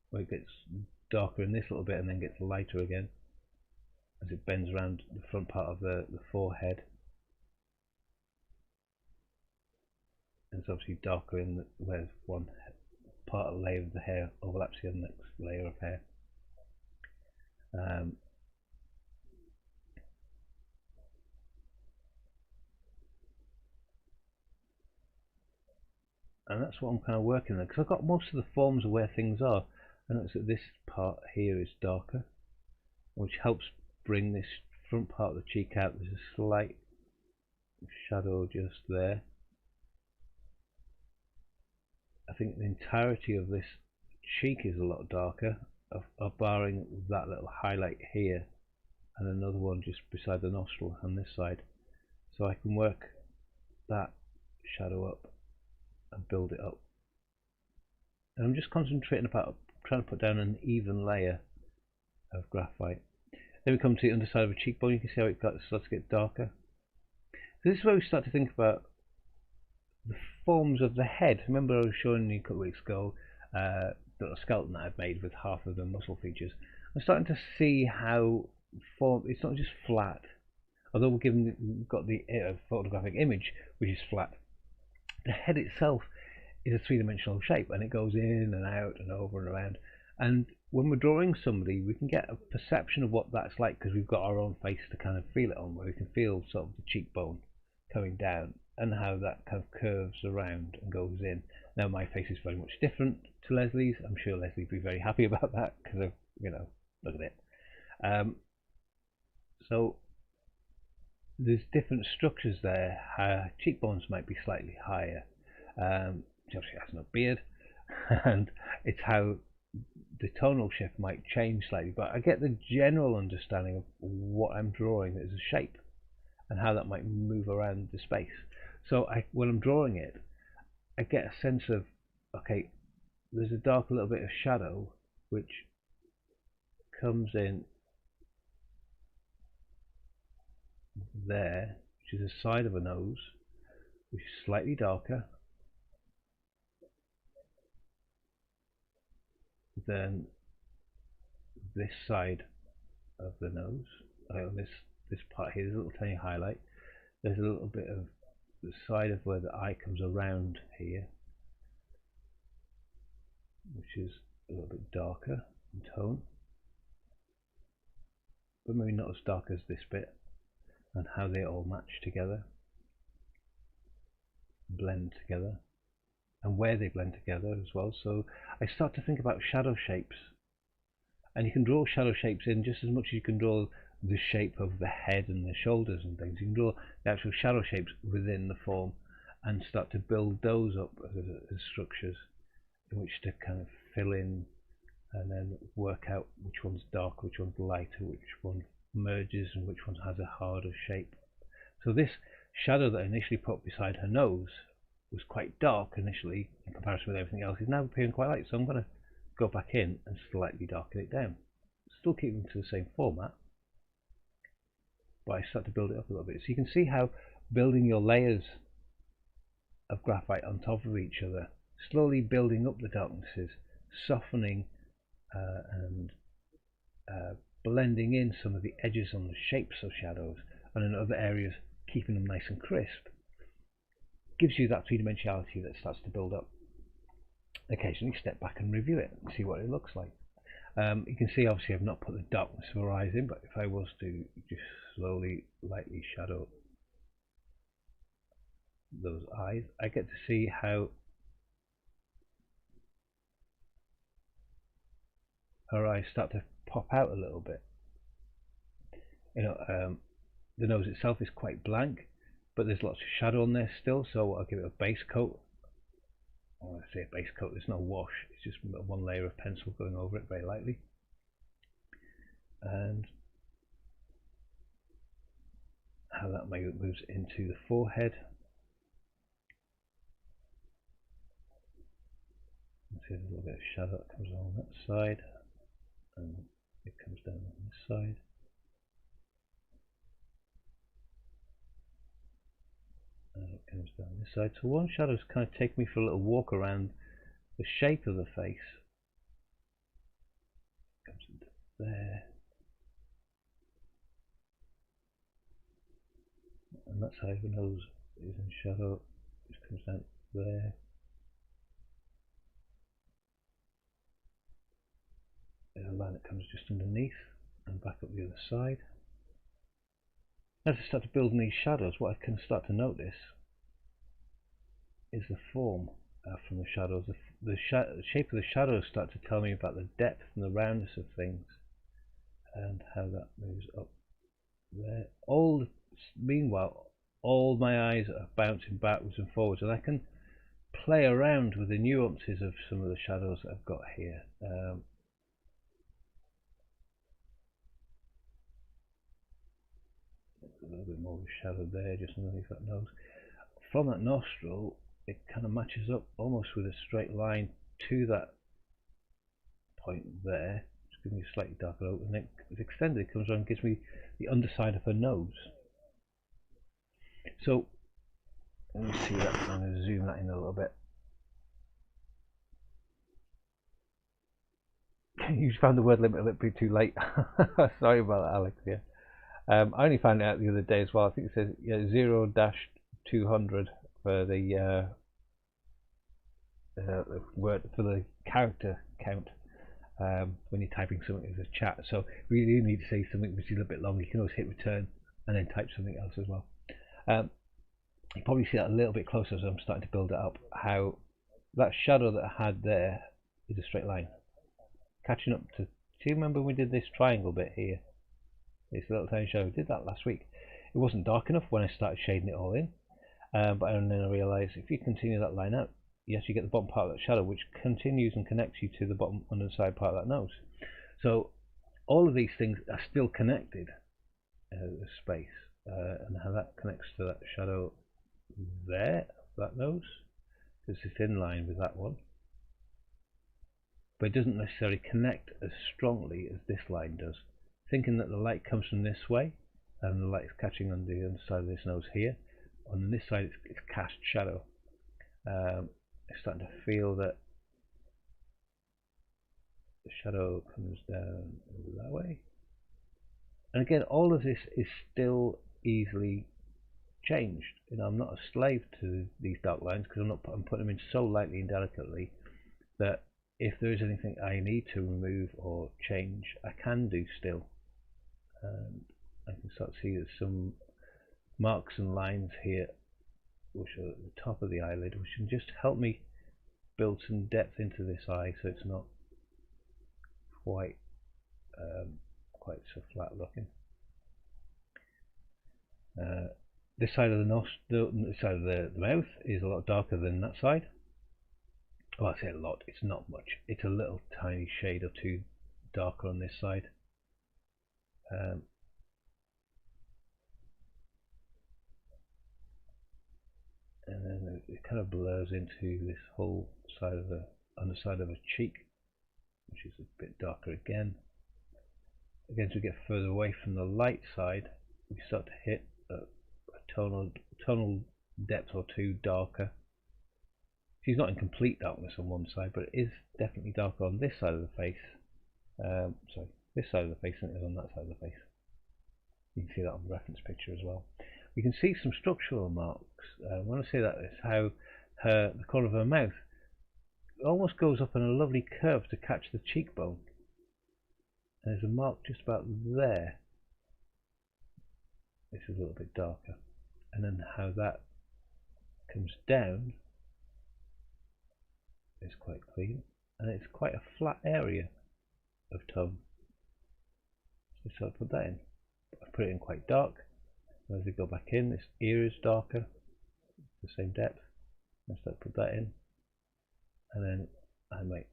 where it gets darker in this little bit and then gets lighter again as it bends around the front part of the forehead. And it's obviously darker in the, where one part of the layer of the hair overlaps the next layer of hair. And that's what I'm kind of working on, because I've got most of the forms of where things are. I notice that this part here is darker, which helps bring this front part of the cheek out. There's a slight shadow just there. I think the entirety of this cheek is a lot darker, barring that little highlight here and another one just beside the nostril on this side. So I can work that shadow up and build it up. And I'm just concentrating about trying to put down an even layer of graphite. Then we come to the underside of a cheekbone. You can see how it starts to get darker. So this is where we start to think about the forms of the head. Remember I was showing you a couple of weeks ago the little skeleton that I've made with half of the muscle features. I'm starting to see how it's not just flat, although we've got the photographic image which is flat. The head itself is a three-dimensional shape, and it goes in and out and over and around. And when we're drawing somebody, we can get a perception of what that's like because we've got our own face to kind of feel it on, where we can feel sort of the cheekbone coming down and how that kind of curves around and goes in. Now my face is very much different to Leslie's. I'm sure Leslie would be very happy about that because of, you know, look at it. So there's different structures there. Her cheekbones might be slightly higher. She obviously has no beard, and it's how the tonal shift might change slightly. But I get the general understanding of what I'm drawing as a shape and how that might move around the space. So when I'm drawing it, I get a sense of, okay, there's a dark little bit of shadow which comes in there, which is the side of a nose, which is slightly darker than this side of the nose. This part here, there's a little tiny highlight. There's a little bit of the side of where the eye comes around here, which is a little bit darker in tone, but maybe not as dark as this bit, and how they all match together, blend together, and where they blend together as well. So I start to think about shadow shapes, and you can draw shadow shapes in just as much as you can draw the shape of the head and the shoulders and things. You can draw the actual shadow shapes within the form and start to build those up as structures in which to kind of fill in and then work out which one's dark, which one's lighter, which one merges and which one has a harder shape. So this shadow that I initially put beside her nose was quite dark initially in comparison with everything else. Is now appearing quite light, so I'm going to go back in and slightly darken it down. Still keeping to the same format, but I start to build it up a little bit. So you can see how building your layers of graphite on top of each other, slowly building up the darknesses, softening and blending in some of the edges on the shapes of shadows, and in other areas keeping them nice and crisp, gives you that three-dimensionality that starts to build up. Occasionally step back and review it and see what it looks like. You can see obviously I've not put the darkness of her eyes in, but if I was to just slowly, lightly shadow those eyes, I get to see how her eyes start to pop out a little bit. You know, the nose itself is quite blank, but there's lots of shadow on there still, so I'll give it a base coat. When I say a base coat, there's no wash, it's just one layer of pencil going over it very lightly. And how that moves into the forehead. See, there's a little bit of shadow that comes along that side, and it comes down on this side. And it comes down this side. So one shadow's kind of taking me for a little walk around the shape of the face. Comes into there. And that side of the nose is in shadow. It comes down there. There's a line that comes just underneath and back up the other side. As I start to build in these shadows, what I can start to notice is the form from the shadows. The shape of the shadows start to tell me about the depth and the roundness of things, and how that moves up there. Meanwhile, all my eyes are bouncing backwards and forwards, and I can play around with the nuances of some of the shadows that I've got here. A little bit more of a shadow there, just underneath that nose. From that nostril, it kind of matches up almost with a straight line to that point there. Just giving me a slightly darker oak, and then it's extended. It comes around and gives me the underside of her nose. So let me see that. I'm going to zoom that in a little bit. You found the word limit a little bit too late. Sorry about that, Alex. Yeah. I only found it out the other day as well. I think it says 0-200 for the word, for the character count when you're typing something as a chat. So if you do need to say something which is a little bit long, you can always hit return and then type something else as well. You probably see that a little bit closer as I'm starting to build it up. How that shadow that I had there is a straight line. Catching up to, do you remember when we did this triangle bit here? It's a little tiny shadow. We did that last week. It wasn't dark enough when I started shading it all in, but then I realised if you continue that line out, you actually get the bottom part of that shadow, which continues and connects you to the bottom underside part of that nose. So all of these things are still connected, the space, and how that connects to that shadow there, that nose, because it's in line with that one, but it doesn't necessarily connect as strongly as this line does. Thinking that the light comes from this way, and the light is catching on the underside of this nose here. On this side, it's cast shadow. I'm starting to feel that the shadow comes down that way. And again, all of this is still easily changed. You know, I'm not a slave to these dark lines because I'm putting them in so lightly and delicately that if there is anything I need to remove or change, I can do still. And I can start to see there's some marks and lines here which are at the top of the eyelid, which can just help me build some depth into this eye so it's not quite so flat looking. This side of this side of the mouth is a lot darker than that side. Well, I say a lot, it's not much. It's a little tiny shade or two darker on this side. And then it kind of blurs into this whole side of the underside of a cheek, which is a bit darker again. Again, as we get further away from the light side, we start to hit a tonal depth or two darker. She's not in complete darkness on one side, but it is definitely darker on this side of the face. Sorry, this side of the face than it is on that side of the face. You can see that on the reference picture as well. We can see some structural marks. When I say that, is how the corner of her mouth almost goes up in a lovely curve to catch the cheekbone. And there's a mark just about there. This is a little bit darker. And then how that comes down is quite clean. And it's quite a flat area of tone. So I put that in. I put it in quite dark. As we go back in, this ear is darker, the same depth. I start to put that in, and then I might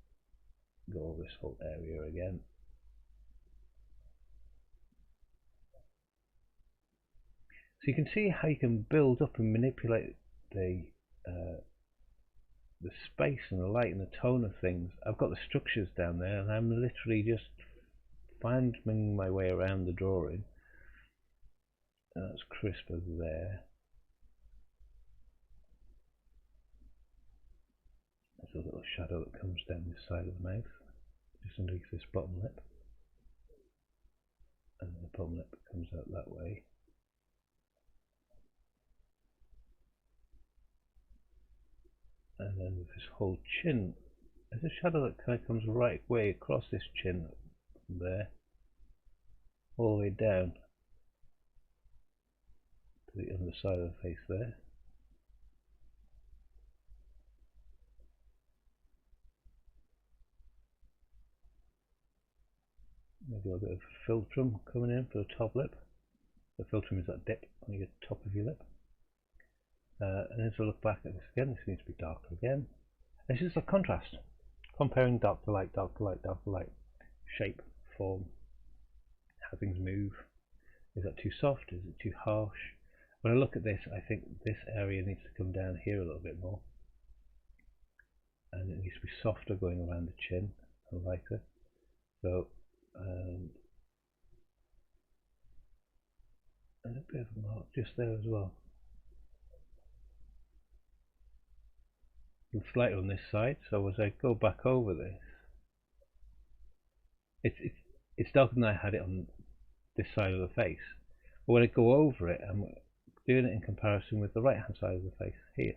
go over this whole area again. So you can see how you can build up and manipulate the uh, the space and the light and the tone of things. I've got the structures down there, and I'm literally just finding my way around the drawing. And that's crisper there. There's a little shadow that comes down this side of the mouth, just underneath this bottom lip, and the bottom lip comes out that way. And then this whole chin, there's a shadow that kind of comes right way across this chin from there, all the way down to the underside of the face there. Maybe a bit of philtrum coming in for the top lip. The philtrum is that dip on your top of your lip. And as I look back at this again, this needs to be darker again. This is a contrast, comparing dark to light, dark to light, dark to light. Shape, form, how things move. Is that too soft? Is it too harsh? When I look at this, I think this area needs to come down here a little bit more. And it needs to be softer going around the chin and lighter. So, and a bit of a mark just there as well. It's lighter on this side, so as I go back over this, it's darker than I had it on this side of the face. But when I go over it, I'm doing it in comparison with the right hand side of the face here,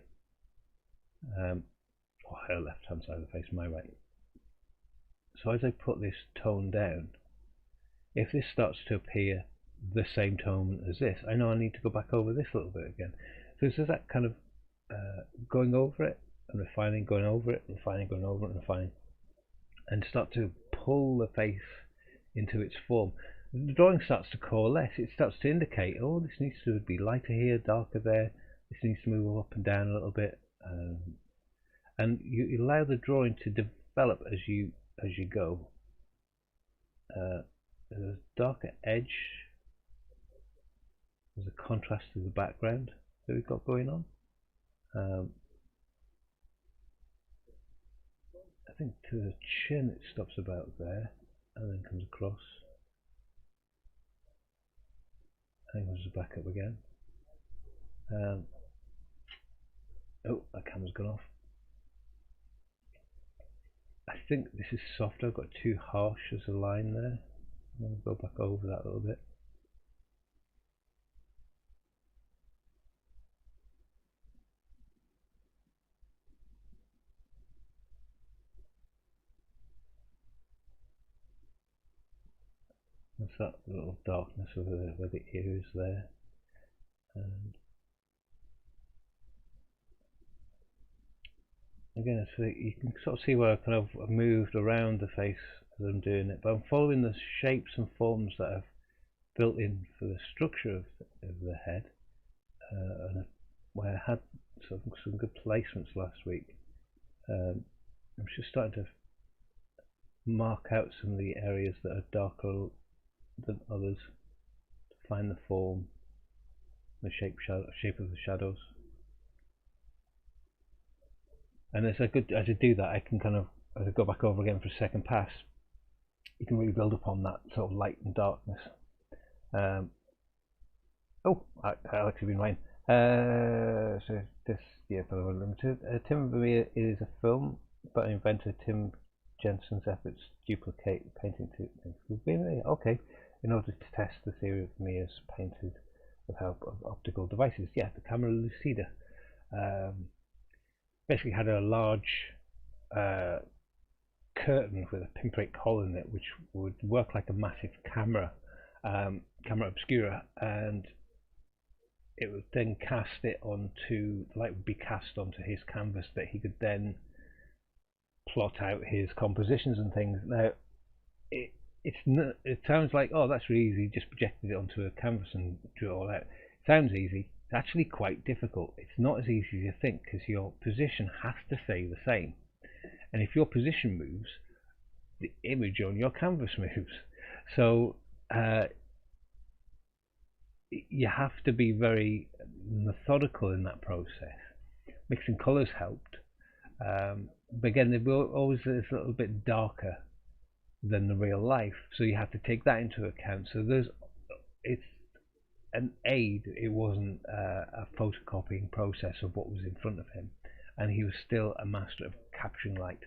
or her left hand side of the face, my right. So as I put this tone down, if this starts to appear the same tone as this, I know I need to go back over this a little bit again. So there's that kind of going over it and refining, going over it, refining, going over it and refining, and start to pull the face into its form. The drawing starts to coalesce. It starts to indicate, oh, this needs to be lighter here, darker there. This needs to move up and down a little bit, and you allow the drawing to develop as you go. There's a darker edge. There's a contrast to the background that we've got going on. I think to the chin it stops about there and then comes across and goes back up again. Oh, that camera's gone off. I think this is softer. I've got too harsh as a line there. I'm going to go back over that a little bit. There's that little darkness over there where the ear is there. And again, so you can sort of see where I kind of moved around the face as I'm doing it, but I'm following the shapes and forms that I've built in for the structure of the head, and where I had some good placements last week. I'm just starting to mark out some of the areas that are darker than others to find the form, the shape of the shadows. And as I do that, I can kind of, as I go back over again for a second pass, you can really build upon that sort of light and darkness. Oh, Alex has been right. So this, yeah, for Unlimited. Tim Vermeer is a film, but inventor Tim Jensen's efforts duplicate painting techniques. Okay, in order to test the theory of Vermeer's painted with help of optical devices. Yeah, the camera lucida. Basically had a large curtain with a pinprick hole in it, which would work like a massive camera obscura, and it would then cast it onto, the light would be cast onto his canvas that he could then plot out his compositions and things. Now, it sounds like, oh, that's really easy, just projected it onto a canvas and drew it all out. It sounds easy. It's actually quite difficult. It's not as easy as you think, because your position has to stay the same. And if your position moves, the image on your canvas moves. So you have to be very methodical in that process. Mixing colours helped, but again, they were always a little bit darker than the real life, so you have to take that into account. So it's an aid. It wasn't a photocopying process of what was in front of him, and he was still a master of capturing light.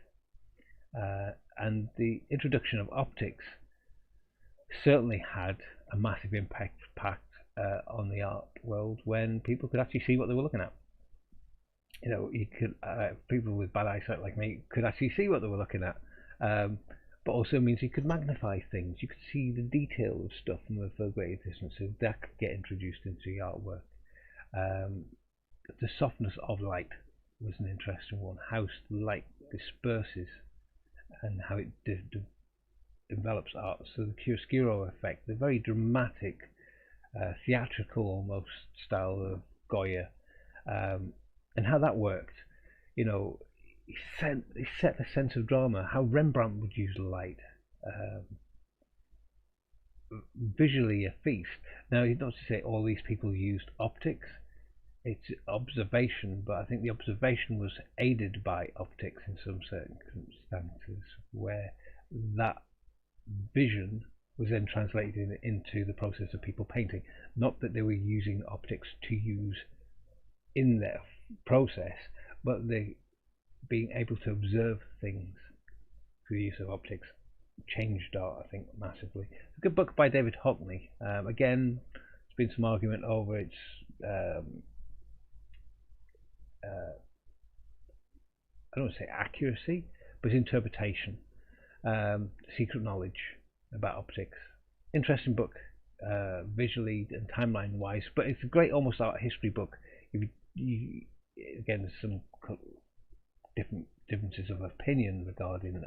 And the introduction of optics certainly had a massive impact on the art world when people could actually see what they were looking at. You could people with bad eyesight like me could actually see what they were looking at, but also means you could magnify things. You could see the detail of stuff from a greater distance, so that could get introduced into the artwork. The softness of light was an interesting one. How light disperses and how it develops art. So the chiaroscuro effect, the very dramatic, theatrical almost style of Goya, and how that worked. You know, he set a sense of drama. How Rembrandt would use light, visually a feast. Now, not to say all these people used optics. It's observation, but I think the observation was aided by optics in some circumstances, where that vision was then translated into the process of people painting. Not that they were using optics to use in their process, but they being able to observe things through the use of optics changed art, I think, massively. It's a good book by David Hockney. Again, there's been some argument over its I don't want to say accuracy, but interpretation. Secret knowledge about optics. Interesting book, visually and timeline wise, but it's a great almost art history book. Again, there's some differences of opinion regarding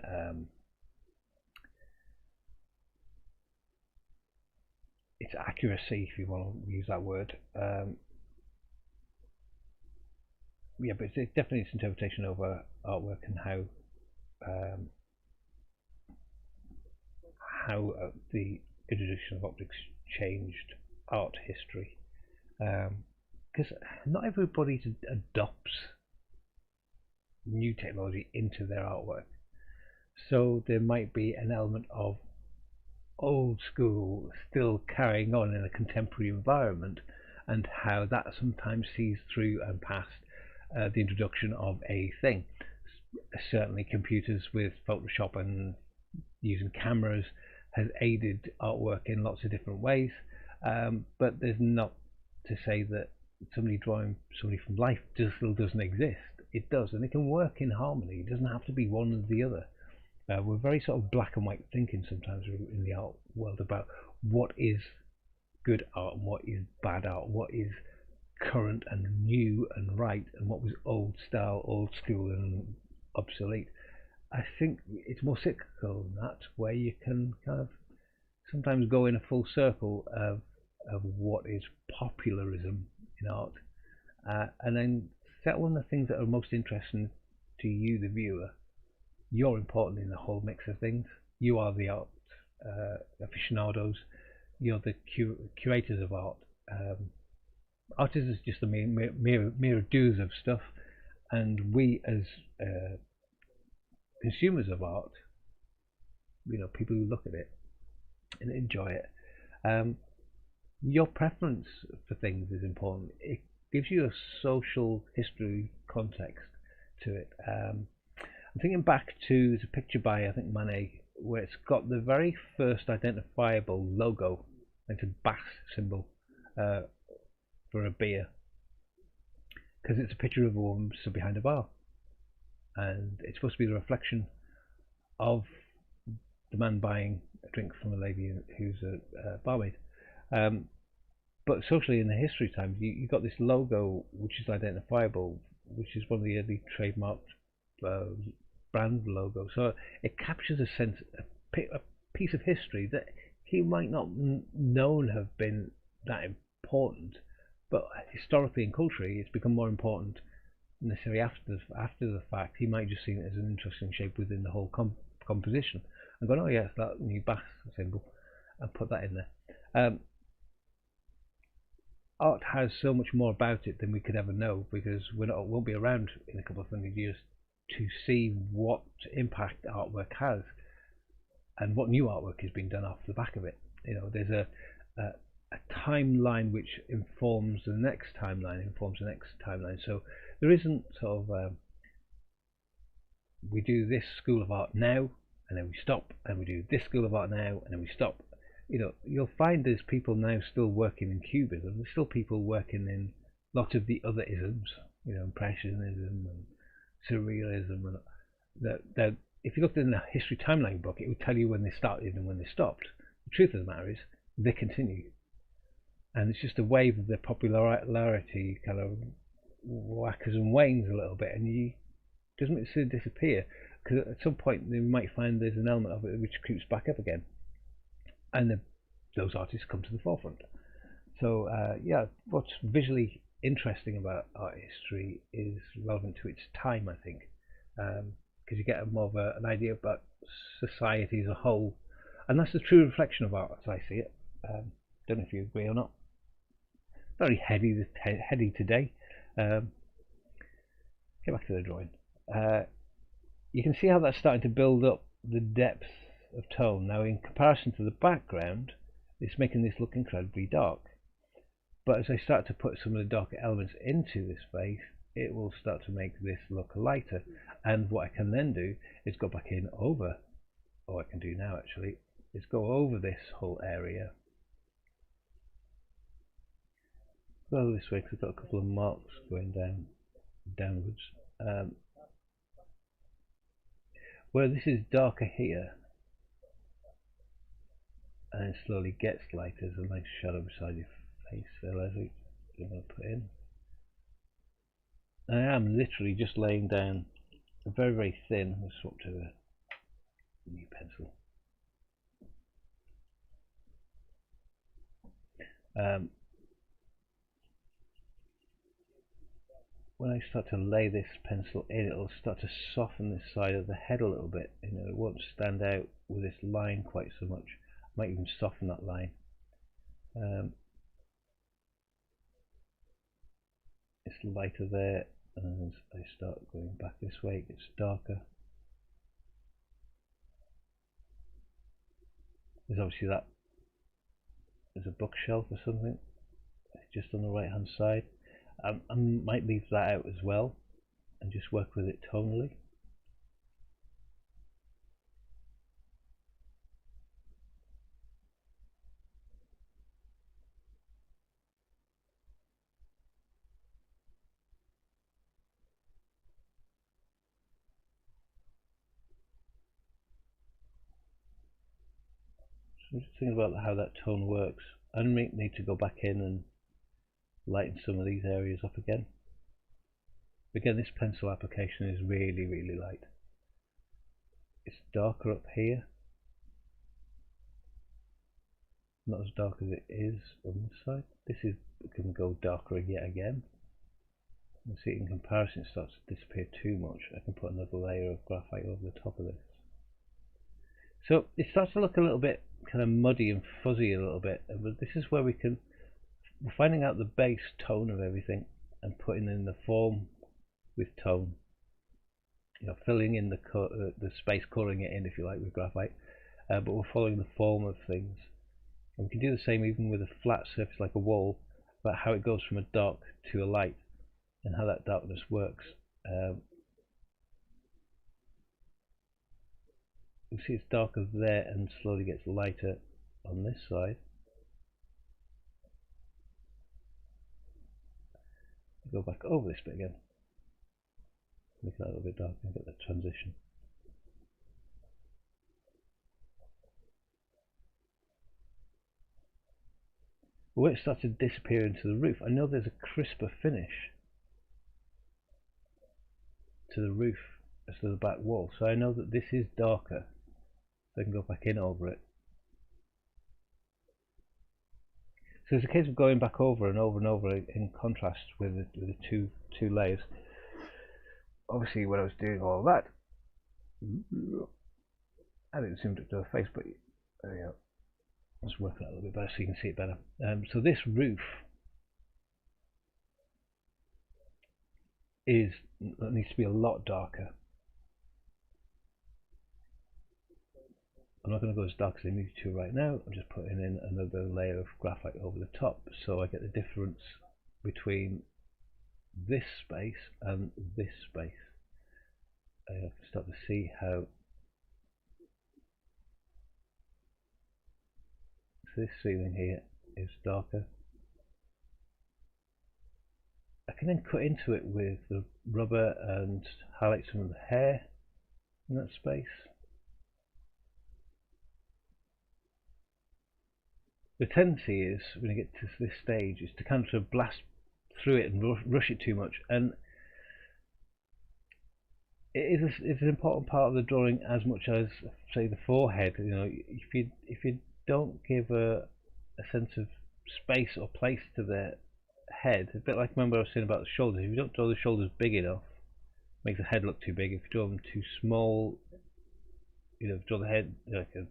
its accuracy, if you want to use that word. Yeah, but it's definitely its interpretation over artwork and how the introduction of optics changed art history. Because not everybody adopts new technology into their artwork, so there might be an element of old school still carrying on in a contemporary environment, and how that sometimes sees through and past the introduction of a thing. Certainly computers with Photoshop and using cameras has aided artwork in lots of different ways, but there's not to say that somebody drawing somebody from life still doesn't exist. It does, and it can work in harmony. It doesn't have to be one or the other. We're very sort of black and white thinking sometimes in the art world about what is good art and what is bad art, what is current and new and right, and what was old style, old school and obsolete. I think it's more cyclical than that, where you can kind of sometimes go in a full circle of what is popularism in art, and then settle on the things that are most interesting to you, the viewer. You're important in the whole mix of things. You are the art aficionados. You're the curators of art. Artists is just the mere doers of stuff, and we as consumers of art, people who look at it and enjoy it. Your preference for things is important. It gives you a social history context to it. I'm thinking back to there's a picture by I think Manet where it's got the very first identifiable logo. It's a bass symbol for a beer, because it's a picture of a woman stood behind a bar, and it's supposed to be the reflection of the man buying a drink from a lady who's a barmaid. But socially, in the history times, you got this logo which is identifiable, which is one of the early trademarked brand logos. So it captures a sense, a piece of history that he might not known have been that important, but historically and culturally, it's become more important necessarily after the fact. He might just see it as an interesting shape within the whole composition and go, oh yes, that new bass symbol, and put that in there. art has so much more about it than we could ever know, because won't be around in a couple of 100 years to see what impact artwork has and what new artwork is being done off the back of it. There's a timeline which informs the next timeline, So there isn't sort of we do this school of art now and then we stop, and we do this school of art now and then we stop. You'll find there's people now still working in cubism. There's still people working in lots of the other isms, impressionism and surrealism, and that if you looked in the history timeline book, it would tell you when they started and when they stopped. The truth of the matter is they continue, and it's just a wave of their popularity kind of whackers and wanes a little bit, and it doesn't necessarily disappear, because at some point they might find there's an element of it which creeps back up again, and those artists come to the forefront. So yeah, what's visually interesting about art history is relevant to its time, I think, because you get more of an idea about society as a whole, and that's the true reflection of art as I see it. Don't know if you agree or not. Very heady today. Get back to the drawing. You can see how that's starting to build up the depth of tone. Now, in comparison to the background, it's making this look incredibly dark. But as I start to put some of the darker elements into this face, it will start to make this look lighter. And what I can then do is go back in over, or I can do now actually, is go over this whole area. Go this way because I've got a couple of marks going downwards. Where this is darker here, and it slowly gets lighter, there's a nice shadow beside your face there, Leslie. I'm going to put in. I am literally just laying down a very, very thin. I'll swap to a new pencil. When I start to lay this pencil in, it'll start to soften this side of the head a little bit. It won't stand out with this line quite so much. I might even soften that line. It's lighter there, and as I start going back this way, it gets darker. There's obviously there's a bookshelf or something just on the right hand side. I might leave that out as well and just work with it tonally. So I'm just thinking about how that tone works. I might need to go back in and lighten some of these areas up again. Again, this pencil application is really, really light. It's darker up here, not as dark as it is on this side. This can go darker yet again. You see, in comparison, it starts to disappear too much. I can put another layer of graphite over the top of this. So it starts to look a little bit kind of muddy and fuzzy a little bit, but this is where we're finding out the base tone of everything and putting in the form with tone. Filling in the space, colouring it in, if you like, with graphite, but we're following the form of things. And we can do the same even with a flat surface like a wall, about how it goes from a dark to a light and how that darkness works. You see it's darker there and slowly gets lighter on this side. Go back over this bit again. Make that a little bit darker and get that transition. But when it starts to disappear into the roof, I know there's a crisper finish to the roof as to the back wall, so I know that this is darker, so I can go back in over it. So it's a case of going back over and over and over in contrast with the two layers. Obviously, when I was doing all that, I didn't seem to do a face, but there you go. Let's work that a little bit better so you can see it better. So this roof is that needs to be a lot darker. I'm not going to go as dark as I need to right now. I'm just putting in another layer of graphite over the top so I get the difference between this space and this space. I can start to see how this ceiling here is darker. I can then cut into it with the rubber and highlight some of the hair in that space. The tendency is, when you get to this stage, is to kind of blast through it and rush it too much, and it's an important part of the drawing as much as, say, the forehead. You know, if you don't give a sense of space or place to the head, a bit like remember I was saying about the shoulders. If you don't draw the shoulders big enough, it makes the head look too big. If you draw them too small, you know, draw the head like a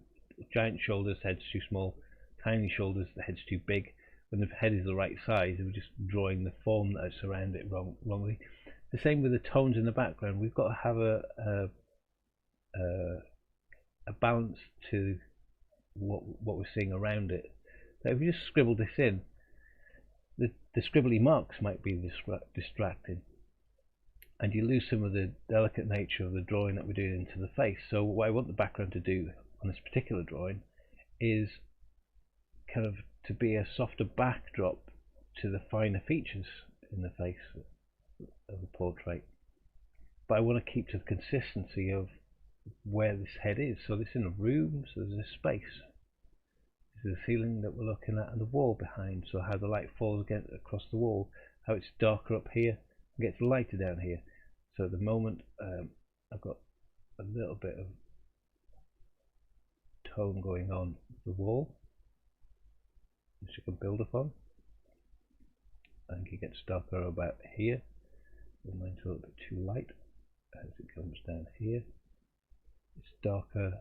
giant shoulders, head's too small. Tiny shoulders, the head's too big. When the head is the right size, we're just drawing the form that's around it wrongly. The same with the tones in the background. We've got to have a balance to what we're seeing around it. So if you just scribble this in, the scribbly marks might be distracting, and you lose some of the delicate nature of the drawing that we're doing into the face. So what I want the background to do on this particular drawing is kind of to be a softer backdrop to the finer features in the face of the portrait, but I want to keep to the consistency of where this head is. So this in a room, so there's a space, this is the ceiling that we're looking at, and the wall behind, so how the light falls again across the wall, how it's darker up here and gets lighter down here. So at the moment I've got a little bit of tone going on the wall, which you can build upon. I think it gets darker about here. Mine's a little bit too light as it comes down here. It's darker.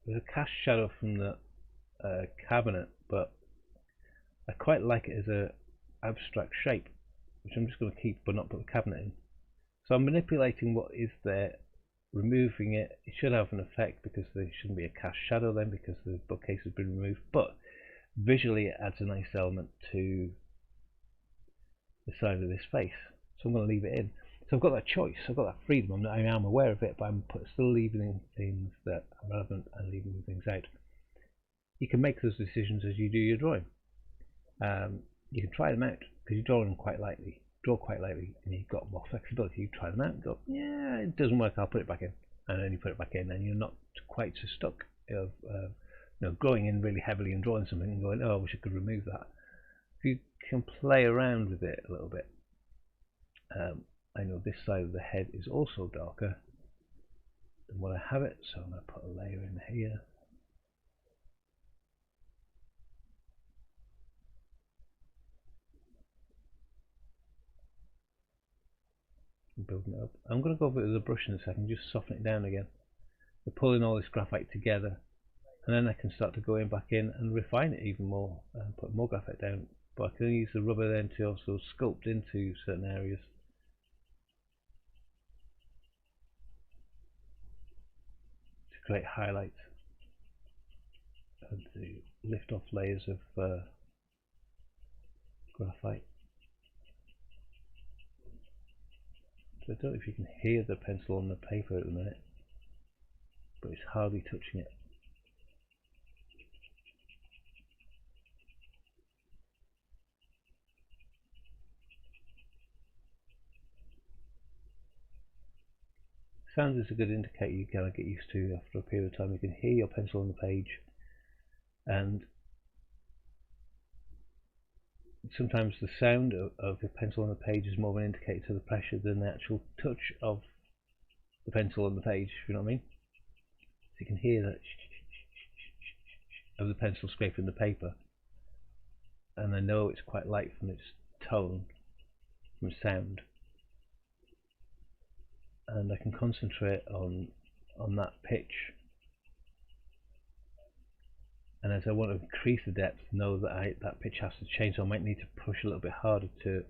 There's a cast shadow from the cabinet, but I quite like it as a abstract shape, which I'm just going to keep but not put the cabinet in. So I'm manipulating what is there, removing it. It should have an effect because there shouldn't be a cast shadow then, because the bookcase has been removed, but visually it adds a nice element to the side of this face. So I'm going to leave it in. So I've got that choice, I've got that freedom. I am aware of it, but I'm still leaving in things that are relevant and leaving things out. You can make those decisions as you do your drawing. You can try them out because you draw quite lightly, and you've got more flexibility. You try them out and go, yeah, it doesn't work, I'll put it back in, and then you put it back in, and you're not quite so stuck of you know, going in really heavily and drawing something and going, oh, I wish I could remove that. If you can play around with it a little bit. I know this side of the head is also darker than what I have it, so I'm going to put a layer in here. Building it up. I'm going to go over it with a brush in a second, just soften it down again. We're pulling all this graphite together, and then I can start to go in back in and refine it even more and put more graphite down. But I can use the rubber then to also sculpt into certain areas. To create highlights and to lift off layers of graphite. So I don't know if you can hear the pencil on the paper at the minute, but it's hardly touching it. Sound is a good indicator you kind of get used to after a period of time. You can hear your pencil on the page, and sometimes the sound of the pencil on the page is more of an indicator to the pressure than the actual touch of the pencil on the page, if you know what I mean. So you can hear that of the pencil scraping the paper, and I know it's quite light from its tone, from sound, and I can concentrate on that pitch. And as I want to increase the depth, know that that pitch has to change, so I might need to push a little bit harder to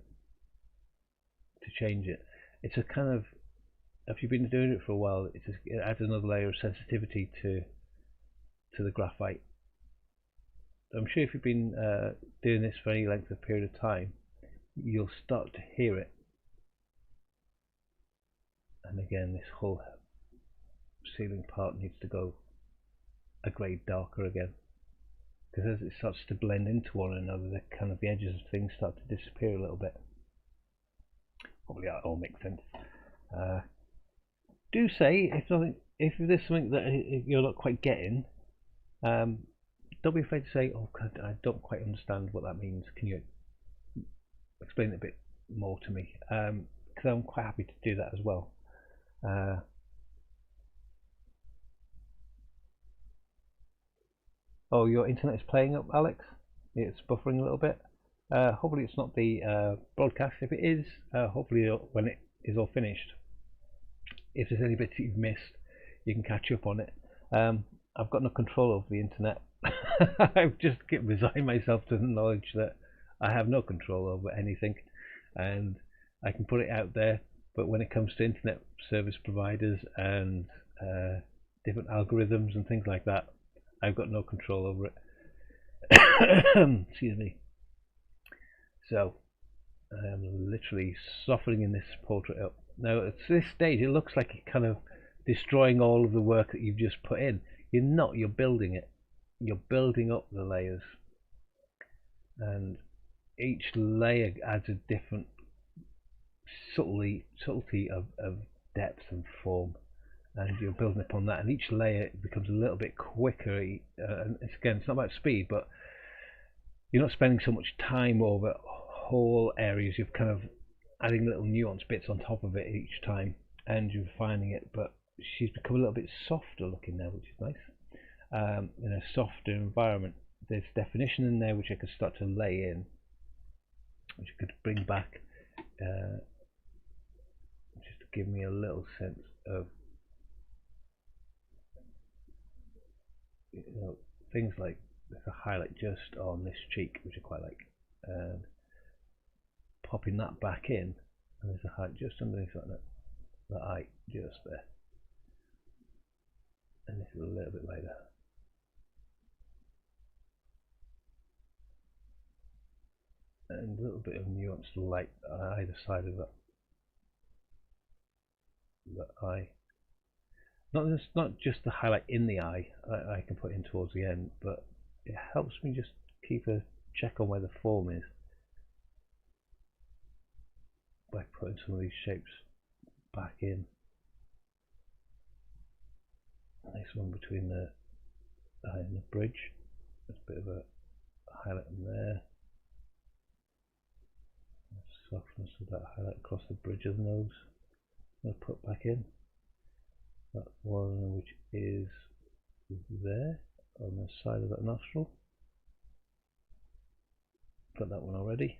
change it. It's a kind of, if you've been doing it for a while, it adds another layer of sensitivity to the graphite. I'm sure if you've been doing this for any length of period of time, you'll start to hear it. And again, this whole ceiling part needs to go a grade darker again, because as it starts to blend into one another, the edges of things start to disappear a little bit. Hopefully that all makes sense. Do say if there's something that you're not quite getting, don't be afraid to say, "Oh God, I don't quite understand what that means. Can you explain it a bit more to me?" Because I'm quite happy to do that as well. Oh, your internet is playing up, Alex. It's buffering a little bit. Hopefully it's not the broadcast. If it is, hopefully when it is all finished, if there's any bits that you've missed, you can catch up on it. I've got no control over the internet. I've just resigned myself to the knowledge that I have no control over anything, and I can put it out there, but when it comes to internet service providers and different algorithms and things like that, I've got no control over it. Excuse me. So I am literally softening in this portrait up. Now at this stage it looks like it's kind of destroying all of the work that you've just put in. You're not, you're building it. You're building up the layers, and each layer adds a different subtlety of depth and form, and you're building upon that, and each layer becomes a little bit quicker. And it's not about speed, but you're not spending so much time over whole areas. You're kind of adding little nuance bits on top of it each time, and you're refining it. But she's become a little bit softer looking now, which is nice. In a softer environment, there's definition in there which I could start to lay in, which I could bring back, just to give me a little sense of, things like there's a highlight just on this cheek, which I quite like, and popping that back in, and there's a highlight just underneath that eye just there, and this is a little bit later. And a little bit of nuanced light on either side of that eye. Not just the highlight in the eye I can put in towards the end, but it helps me just keep a check on where the form is by putting some of these shapes back in. Nice one between the eye and the bridge. There's a bit of a highlight in there. Softness of that highlight across the bridge of the nose. I'll put back in that one which is there on the side of that nostril. Got that one already.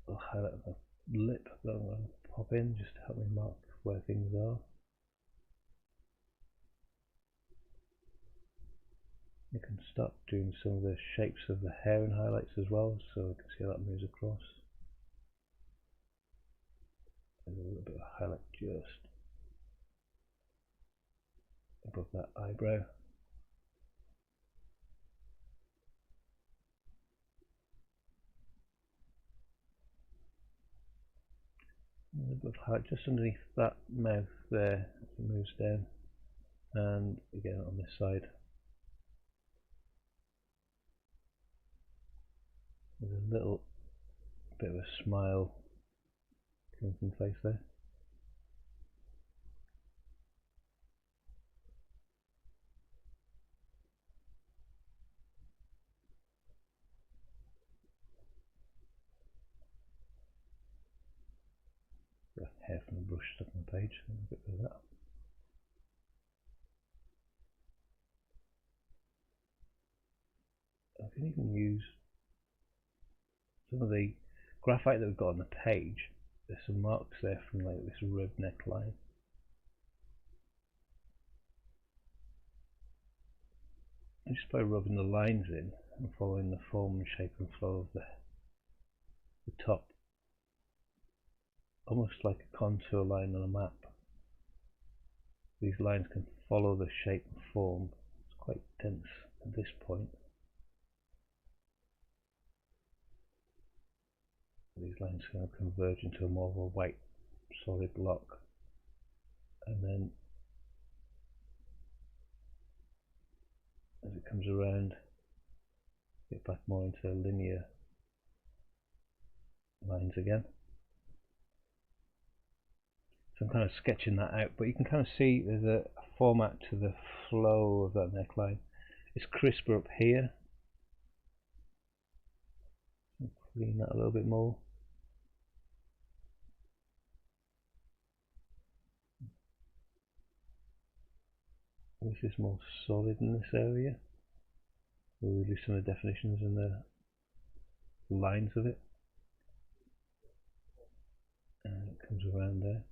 I'll highlight the lip that I'm going to pop in just to help me mark where things are. You can start doing some of the shapes of the hair and highlights as well, so you can see how that moves across. There's a little bit of highlight just above that eyebrow. A little bit of highlight just underneath that mouth there as it moves down, and again on this side. There's a little bit of a smile coming from the face there. Got hair from the brush stuck on the page, so I'll get rid of that. I can even use some of the graphite that we've got on the page. There's some marks there from like this ribbed neckline. And just by rubbing the lines in, I'm following the form and shape and flow of the top, almost like a contour line on a map. These lines can follow the shape and form. It's quite dense at this point. These lines kind of converge into more of a white solid block, and then as it comes around, get back more into linear lines again. So I'm kind of sketching that out, but you can kind of see there's a format to the flow of that neckline. It's crisper up here. Clean that a little bit more. This is more solid in this area. We'll release some of the definitions and the lines of it. And it comes around there.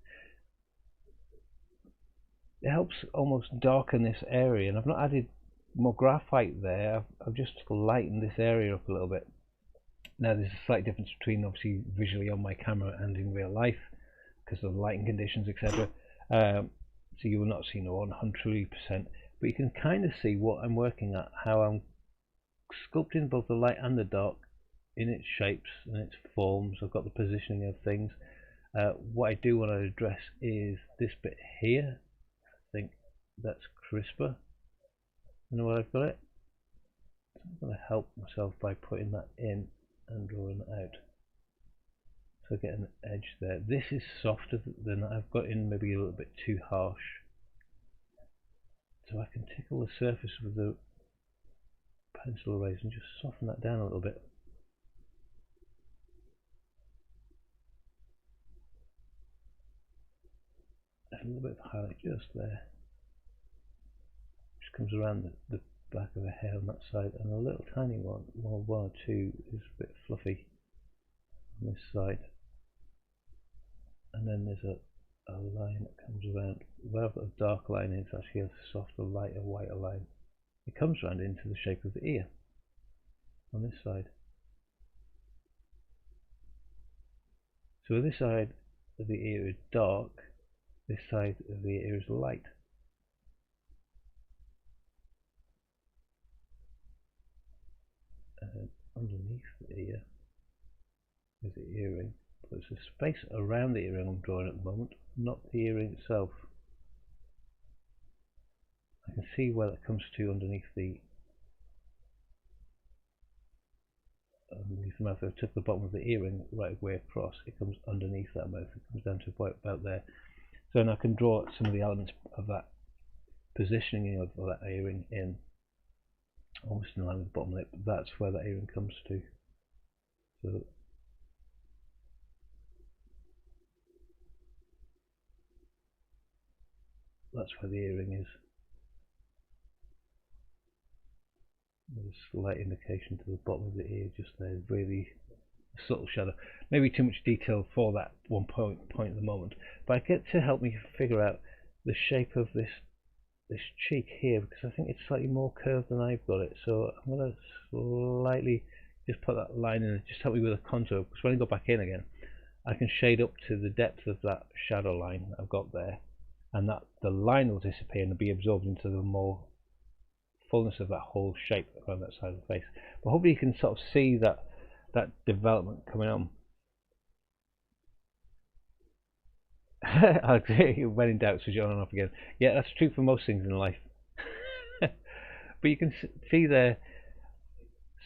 It helps almost darken this area, and I've not added more graphite there. I've just lightened this area up a little bit. Now there's a slight difference between obviously visually on my camera and in real life because of the lighting conditions, etc. So you will not see no 100%, but you can kind of see what I'm working at, how I'm sculpting both the light and the dark in its shapes and its forms. I've got the positioning of things. What I do want to address is this bit here. I think that's crisper. You know where I've got it? So I'm going to help myself by putting that in and drawing it out. So I get an edge there. This is softer than I've got in, maybe a little bit too harsh. So I can tickle the surface with the pencil eraser and just soften that down a little bit. A little bit of highlight just there. Just comes around the back of the hair on that side, and a little tiny one or two is a bit fluffy on this side. And then there's a line that comes around. Where I've got a dark line, it's actually a softer, lighter, whiter line. It comes around into the shape of the ear on this side. So this side of the ear is dark, this side of the ear is light. And underneath the ear is the earring. But it's a space around the earring I'm drawing at the moment, not the earring itself. I can see where that comes to underneath the mouth. I took the bottom of the earring right way across. It comes underneath that mouth. It comes down to about there. So now I can draw some of the elements of that positioning of that earring in, almost in line with the bottom lip. That's where that earring comes to. So that's where the earring is. There's a slight indication to the bottom of the ear just there, really subtle shadow. Maybe too much detail for that one point at the moment, but I get to help me figure out the shape of this cheek here, because I think it's slightly more curved than I've got it. So I'm going to slightly just put that line in and just help me with a contour, because when I go back in again I can shade up to the depth of that shadow line that I've got there, and that the line will disappear and be absorbed into the more fullness of that whole shape around that side of the face. But hopefully you can sort of see that development coming on. When in doubt, switch it on and off again. Yeah, that's true for most things in life. But you can see there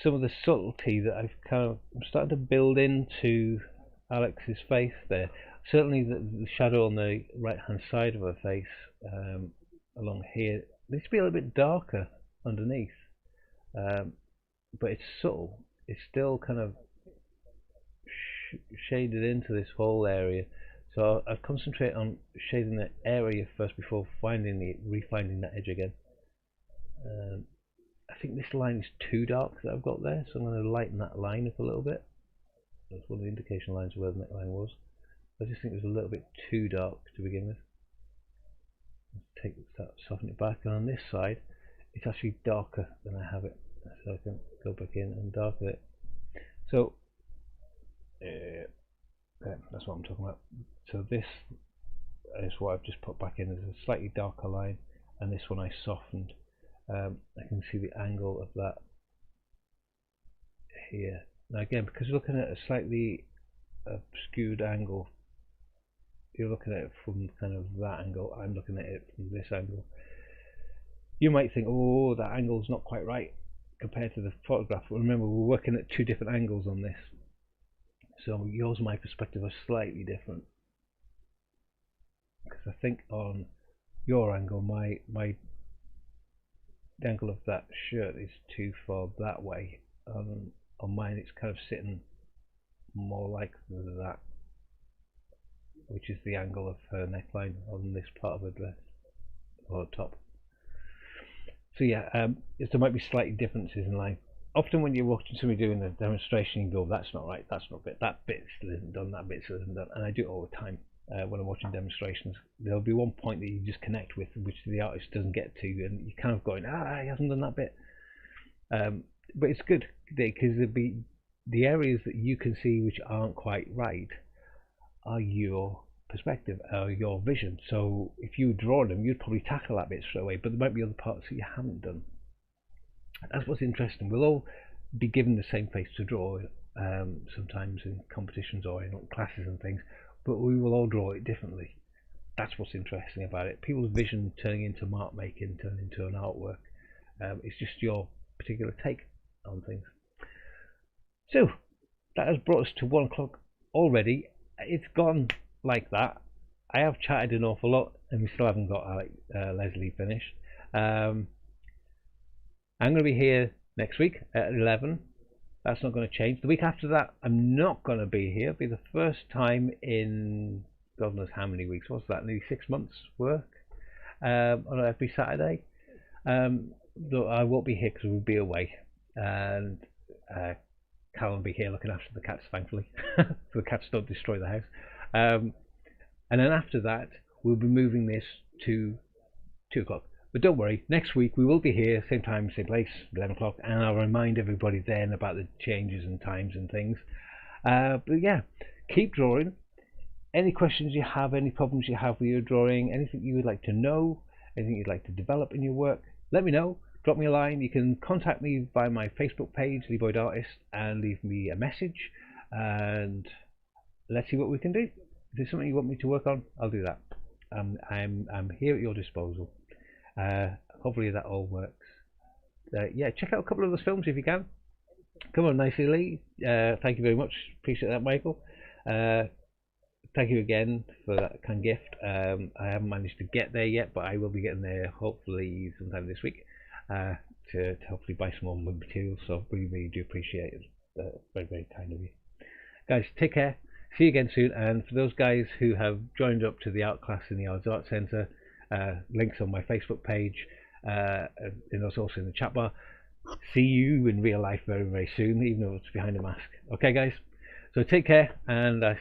some of the subtlety that I'm starting to build into Alex's face there. Certainly the shadow on the right hand side of her face, along here, needs to be a little bit darker underneath, but it's subtle. It's still kind of shaded into this whole area. So I've concentrated on shading the area first before refining that edge again. I think this line is too dark that I've got there, so I'm going to lighten that line up a little bit. That's one of the indication lines of where the neckline was. I just think it was a little bit too dark to begin with. Soften it back, and on this side it's actually darker than I have it So I can go back in and darken it. So that's what I'm talking about. So this is what I've just put back in as a slightly darker line, and this one I softened. I can see the angle of that here. Now again, because you're looking at a slightly skewed angle, you're looking at it from kind of that angle, I'm looking at it from this angle. You might think, oh, that angle's not quite right compared to the photograph. But remember, we're working at two different angles on this. So yours and my perspective are slightly different. Because I think on your angle, the angle of that shirt is too far that way. On mine, it's kind of sitting more like that, which is the angle of her neckline on this part of her dress or top. So yeah, there might be slightly differences in line. Often when you're watching somebody doing a demonstration, you go, "That's not right. That's not bit. That bit still isn't done. That bit still isn't done." And I do it all the time when I'm watching demonstrations. There'll be one point that you just connect with, which the artist doesn't get to, and you're kind of going, he hasn't done that bit." But it's good because there'll be the areas that you can see which aren't quite right are your perspective or your vision. So if you draw them, you'd probably tackle that bit straight away, but there might be other parts that you haven't done. That's what's interesting. We'll all be given the same face to draw sometimes in competitions or in classes and things, but we will all draw it differently. That's what's interesting about it. People's vision turning into mark making, turning into an artwork. It's just your particular take on things. So that has brought us to 1 o'clock already. It's gone like that. I have chatted an awful lot, and we still haven't got Leslie finished. I'm going to be here next week at 11. That's not going to change. The week after that, I'm not going to be here. It'll be the first time in God knows how many weeks. What's that? Nearly 6 months work on every Saturday. Though I won't be here because we'll be away, and Cal will be here looking after the cats, thankfully. So the cats don't destroy the house. And then after that, we'll be moving this to 2 o'clock. But don't worry, next week we will be here, same time, same place, 11 o'clock, and I'll remind everybody then about the changes and times and things. But yeah, keep drawing. Any questions you have, any problems you have with your drawing, anything you would like to know, anything you'd like to develop in your work, let me know. Drop me a line. You can contact me via my Facebook page, Levoid Artist, and leave me a message. And let's see what we can do. If there's something you want me to work on, I'll do that. I'm here at your disposal. Hopefully that all works. Yeah, check out a couple of those films if you can. Come on, nicely, Lee. Thank you very much. Appreciate that, Michael. Thank you again for that kind gift. I haven't managed to get there yet, but I will be getting there hopefully sometime this week. To hopefully buy some more materials, so really do appreciate it. Very, very kind of you guys. Take care, see you again soon. And for those guys who have joined up to the art class in the Yards Art Centre, links on my Facebook page, and also in the chat bar. See you in real life very, very soon, even though it's behind a mask. Okay guys, so take care, and I